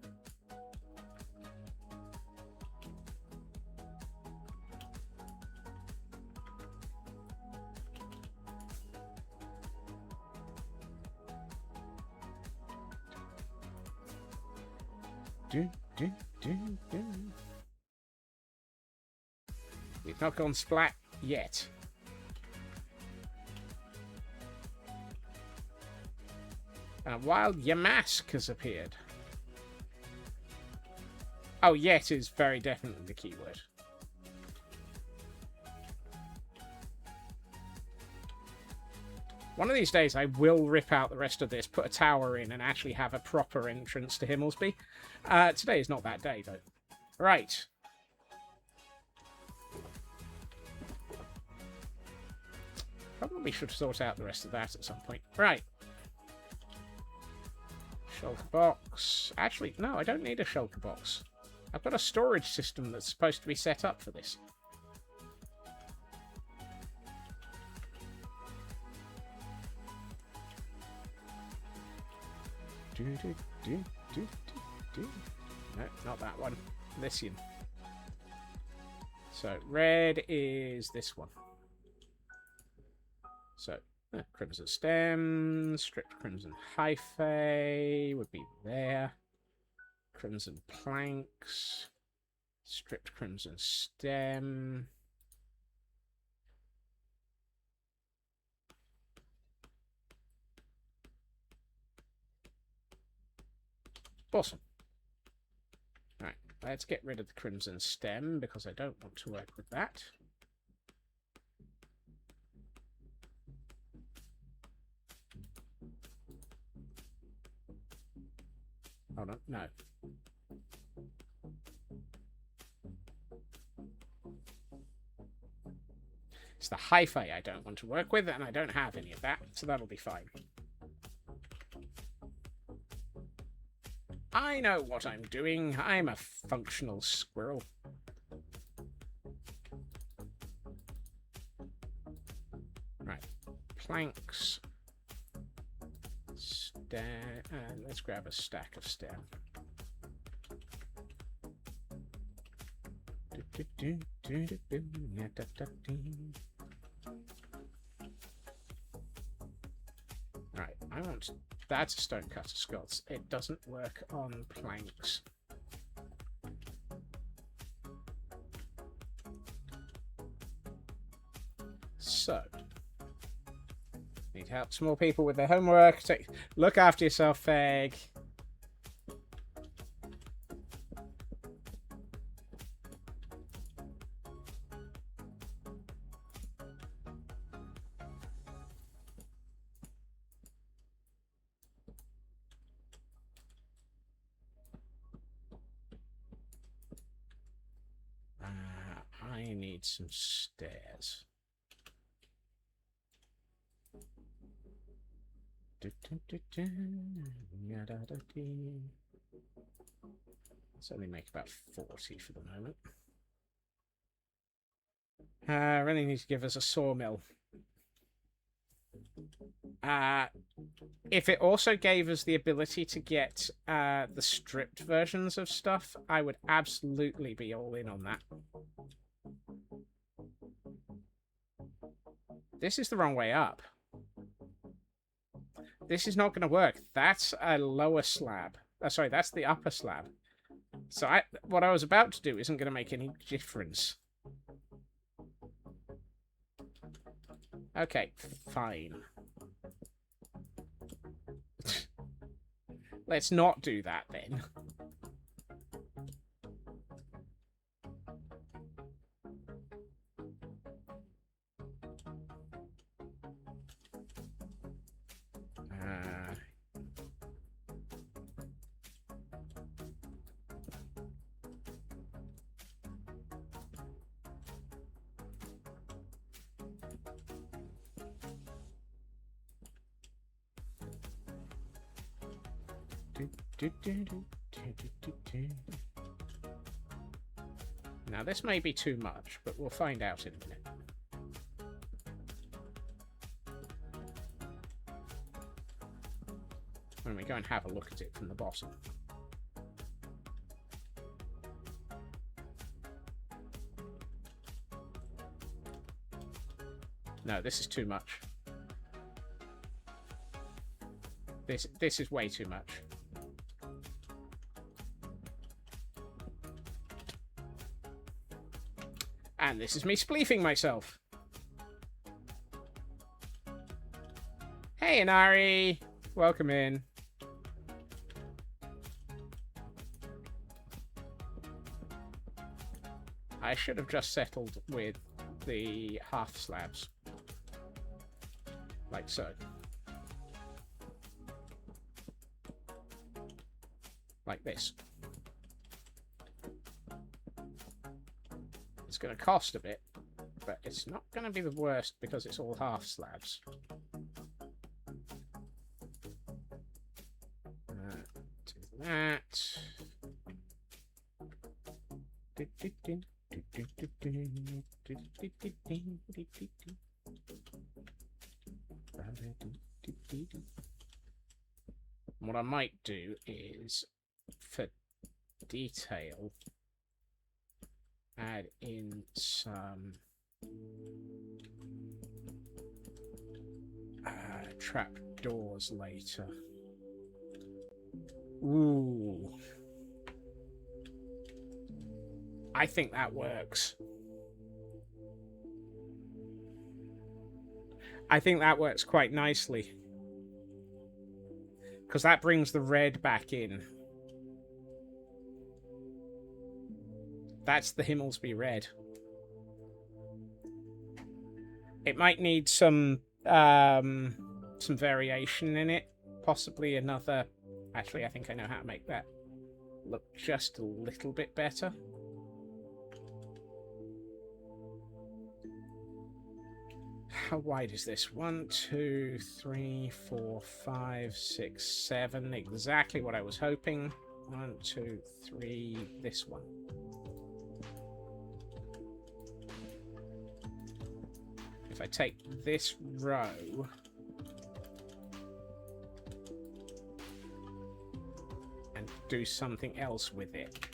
A: We've not gone splat yet. And wild Yamask has appeared. Oh, yet is very definitely the keyword. One of these days I will rip out the rest of this, put a tower in, and actually have a proper entrance to Himmelsby. Today is not that day, though. Right. Probably should sort out the rest of that at some point. Right. Shulker box. Actually, no, I don't need a shulker box. I've got a storage system that's supposed to be set up for this. No, not that one. Lithium. So, red is this one. So, crimson stem, stripped crimson hyphae would be there. Crimson planks, stripped crimson stem. Awesome. Right, let's get rid of the crimson stem because I don't want to work with that. Hold on, no. It's the hyphae I don't want to work with, and I don't have any of that, so that'll be fine. I know what I'm doing. I'm a functional squirrel. Right. Planks. And let's grab a stack of stem. Right, I want... That's a stone cutter sculpts. It doesn't work on planks. So... Need help small people with their homework. Look after yourself, Feg. I need some stairs. Let's only make about 40 for the moment. Really need to give us a sawmill. If it also gave us the ability to get the stripped versions of stuff, I would absolutely be all in on that. This is the wrong way up. This is not going to work. That's a lower slab. Sorry, that's the upper slab. So what I was about to do isn't going to make any difference. Okay, fine. Let's not do that then. Now, this may be too much, but we'll find out in a minute. When we go and have a look at it from the bottom. No, this is too much. This is way too much. And this is me spleefing myself. Hey, Inari! Welcome in. I should have just settled with the half slabs. Like so. Like this. It's going to cost a bit, but it's not going to be the worst because it's all half slabs. Do that. What I might do is, for detail, add in some trap doors later. Ooh. I think that works. I think that works quite nicely. Because that brings the red back in. That's the Himmelsby red. It might need some variation in it. Possibly another... Actually, I think I know how to make that look just a little bit better. How wide is this? 1, 2, 3, 4, 5, 6, 7. Exactly what I was hoping. 1, 2, 3. This one. If I take this row and do something else with it.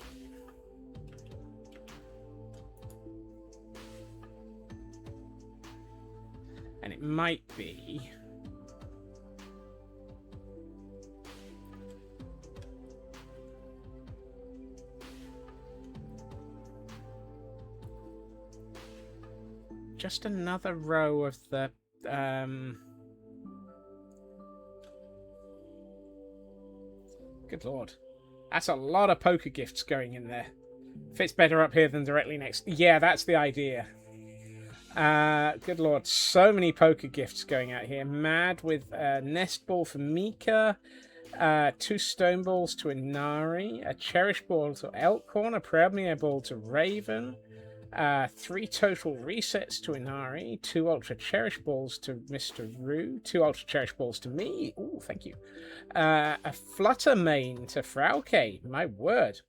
A: And it might be just another row of the good lord, that's a lot of poker gifts going in there. Fits better up here than directly next. Yeah, that's the idea. Good lord, so many poker gifts going out here. Mad with a nest ball for Mika, 2 stone balls to Inari, a cherish ball to Elkhorn, a premier ball to Raven, 3 total resets to Inari, 2 ultra cherish balls to Mr. Rue, 2 ultra cherish balls to me. Ooh, thank you. A flutter main to Frauke. My word.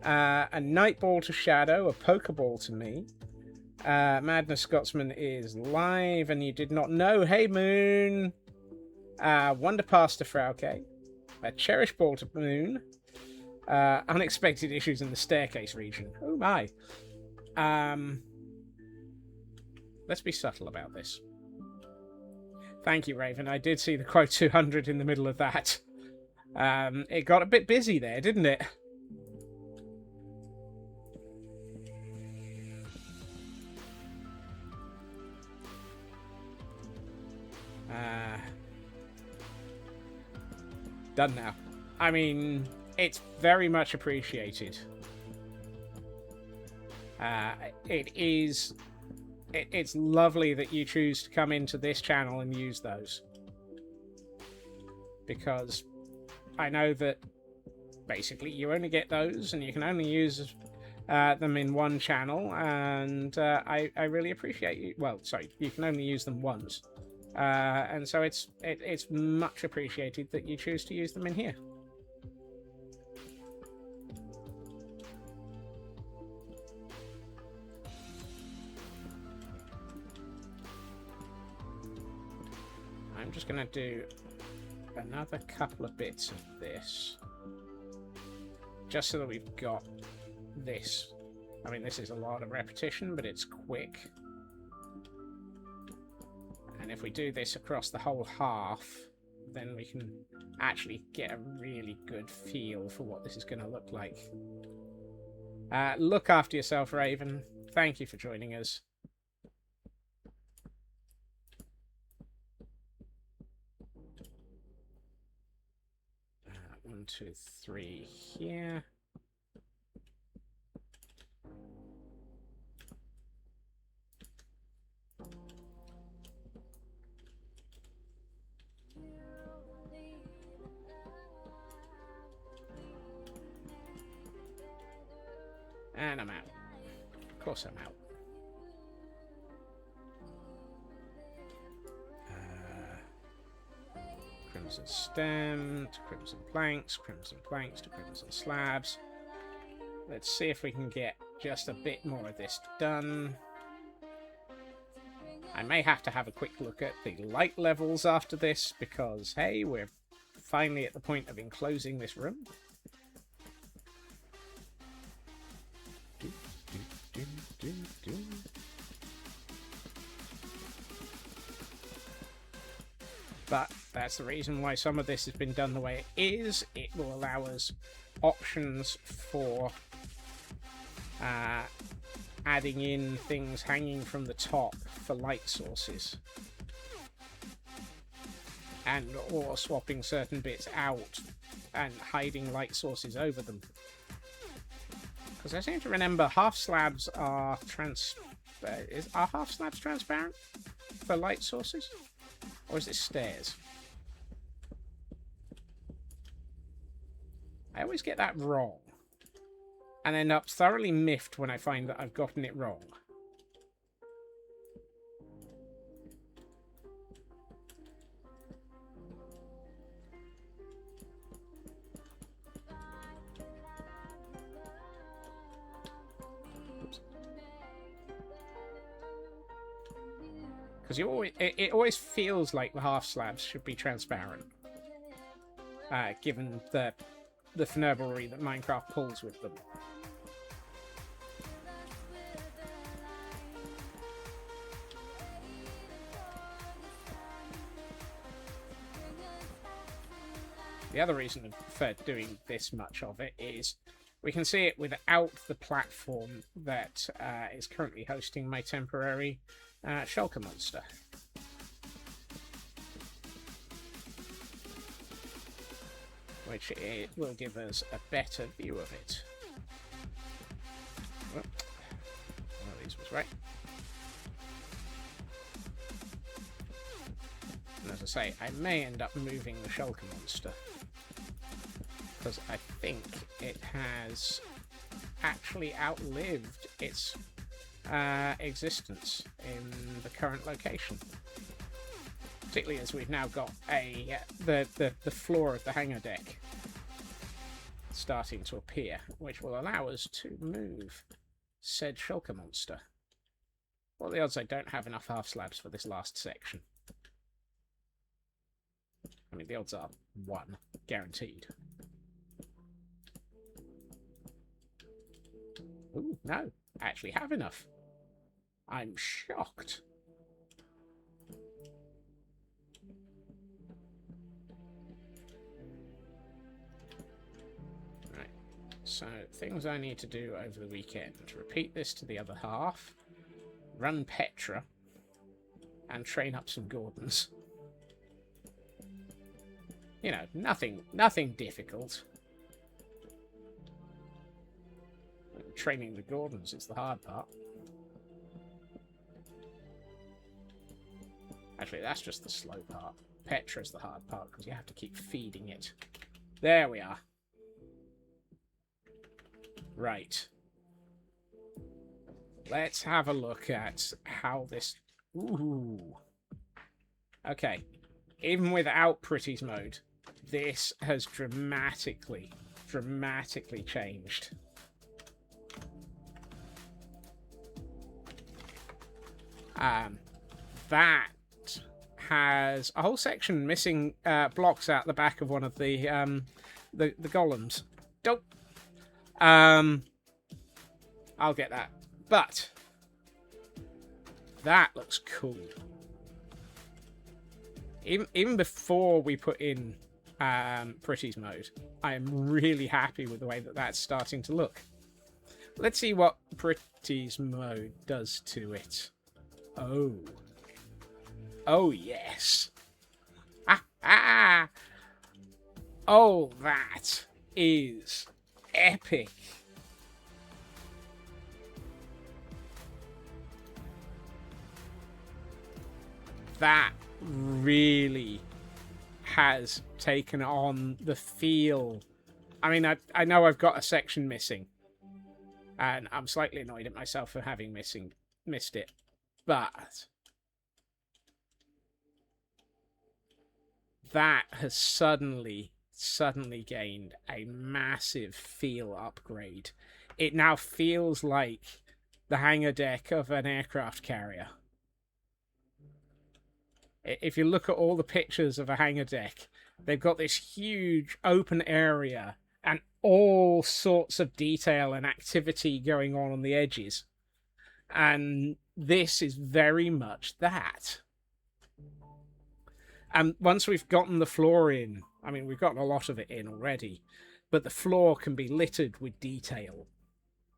A: A night ball to Shadow, a pokeball to me. Madness Scotsman is live, and you did not know. Hey, Moon. Wonder Pass to Frauke. A cherish ball to Moon. Unexpected issues in the staircase region. Oh my. Let's be subtle about this. Thank you, Raven. I did see the quote 200 in the middle of that. It got a bit busy there, didn't it? Done now. I mean, it's very much appreciated. It's lovely that you choose to come into this channel and use those. Because I know that basically you only get those and you can only use them in one channel, and I really appreciate you. Well, sorry, you can only use them once. And so it's much appreciated that you choose to use them in here. I'm just going to do another couple of bits of this, just so that we've got this. I mean, this is a lot of repetition, but it's quick. And if we do this across the whole half, then we can actually get a really good feel for what this is going to look like. Look after yourself, Raven. Thank you for joining us. 1, 2, 3 here. And I'm out. Of course I'm out. Crimson stem to crimson planks to crimson slabs. Let's see if we can get just a bit more of this done. I may have to have a quick look at the light levels after this, because, hey, we're finally at the point of enclosing this room. But that's the reason why some of this has been done the way it is. It will allow us options for adding in things hanging from the top for light sources, and or swapping certain bits out and hiding light sources over them. Because I seem to remember half slabs are are half slabs transparent for light sources? Or is it stairs? I always get that wrong, and end up thoroughly miffed when I find that I've gotten it wrong. Because it always feels like the half slabs should be transparent, given the finurbery that Minecraft pulls with them. The other reason for doing this much of it is we can see it without the platform that is currently hosting my temporary shulker monster. Which it will give us a better view of it. Oh, one of these was right. And as I say, I may end up moving the shulker monster, because I think it has actually outlived its existence in the current location. Particularly as we've now got the floor of the hangar deck starting to appear, which will allow us to move said shulker monster. What are the odds I don't have enough half slabs for this last section? I mean, the odds are 1, guaranteed. Ooh, no, I actually have enough. I'm shocked. Right, so things I need to do over the weekend. Repeat this to the other half, run Petra, and train up some Gordons. You know, nothing difficult. Training the Gordons is the hard part. Actually, that's just the slow part. Petra's the hard part, because you have to keep feeding it. There we are. Right. Let's have a look at how this... Ooh. Okay. Even without Pretty's mode, this has dramatically changed. That has a whole section missing blocks out the back of one of the golems. Don't. I'll get that. But that looks cool. Even before we put in Pretty's mode, I am really happy with the way that that's starting to look. Let's see what Pretty's mode does to it. Oh. Oh, yes. Oh, that is epic. That really has taken on the feel. I mean, I know I've got a section missing, and I'm slightly annoyed at myself for having missed it, but that has suddenly gained a massive feel upgrade. It now feels like the hangar deck of an aircraft carrier. If you look at all the pictures of a hangar deck, they've got this huge open area and all sorts of detail and activity going on the edges. And this is very much that. And once we've gotten the floor in, I mean, we've gotten a lot of it in already, but the floor can be littered with detail.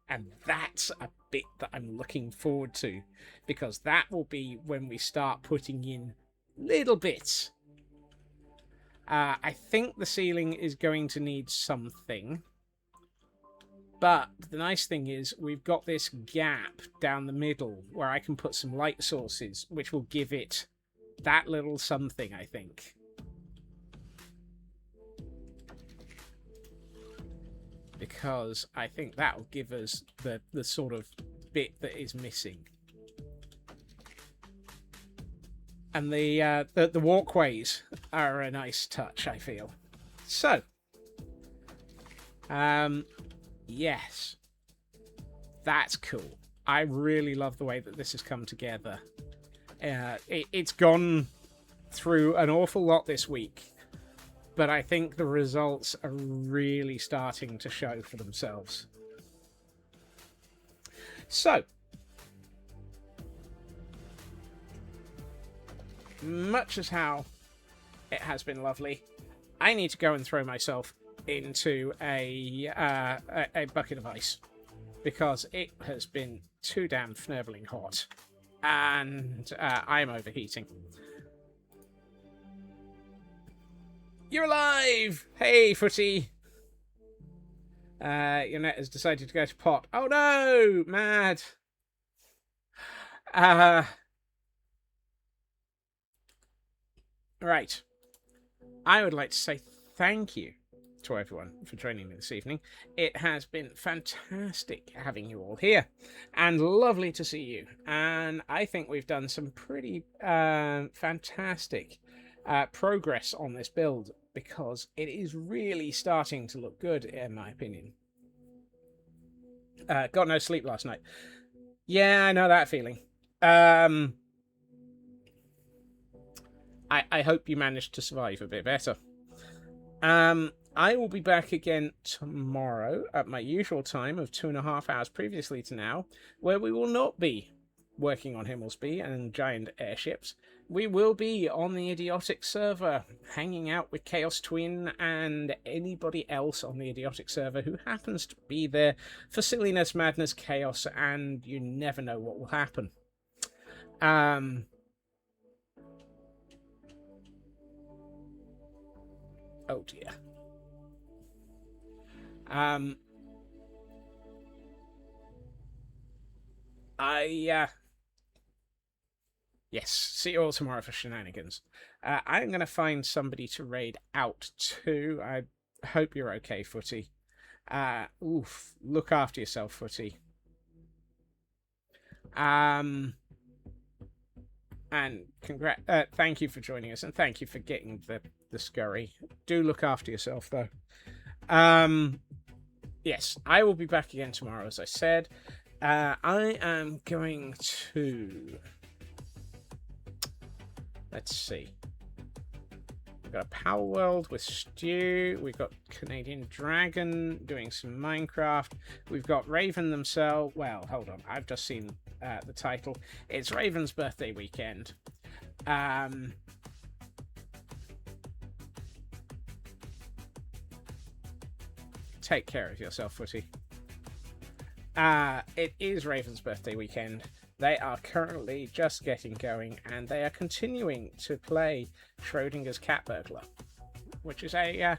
A: And that's a bit that I'm looking forward to, because that will be when we start putting in little bits. I think the ceiling is going to need something. But the nice thing is we've got this gap down the middle where I can put some light sources, which will give it that little something, I think. Because I think that will give us the sort of bit that is missing. And the walkways are a nice touch, I feel. So, yes, that's cool. I really love the way that this has come together. It's gone through an awful lot this week, but I think the results are really starting to show for themselves. So, much as how it has been lovely, I need to go and throw myself into a bucket of ice, because it has been too damn fnerveling hot, and I'm overheating. You're alive! Hey, Footy! Your net has decided to go to pot. Oh no! Mad! Right. I would like to say thank you to everyone for joining me this evening. It has been fantastic having you all here, and lovely to see you. And I think we've done some pretty fantastic progress on this build, because it is really starting to look good, in my opinion. Got no sleep last night. Yeah, I know that feeling. I hope you managed to survive a bit better. I will be back again tomorrow at my usual time of 2.5 hours previously to now, where we will not be working on Himmelsby and giant airships. We will be on the Idiotic server, hanging out with Chaos Twin and anybody else on the Idiotic server who happens to be there for silliness, madness, chaos, and you never know what will happen. Oh dear. Yes, see you all tomorrow for shenanigans. I'm going to find somebody to raid out to. I hope you're okay, Footy. Look after yourself, Footy. And thank you for joining us, and thank you for getting the scurry. Do look after yourself, though. Yes, I will be back again tomorrow, as I said. I am going to... Let's see. We've got a Power World with Stu. We've got Canadian Dragon doing some Minecraft. We've got Raven themselves. Well, hold on. I've just seen the title. It's Raven's birthday weekend. Take care of yourself, Footy. It is Raven's birthday weekend. They are currently just getting going, and they are continuing to play Schrodinger's Cat Burglar, which is a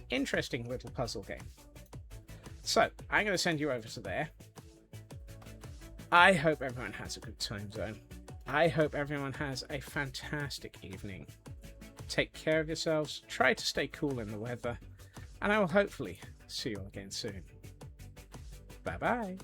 A: interesting little puzzle game. So, I'm going to send you over to there. I hope everyone has a good time zone. I hope everyone has a fantastic evening. Take care of yourselves, try to stay cool in the weather, and I will hopefully see you all again soon. Bye-bye.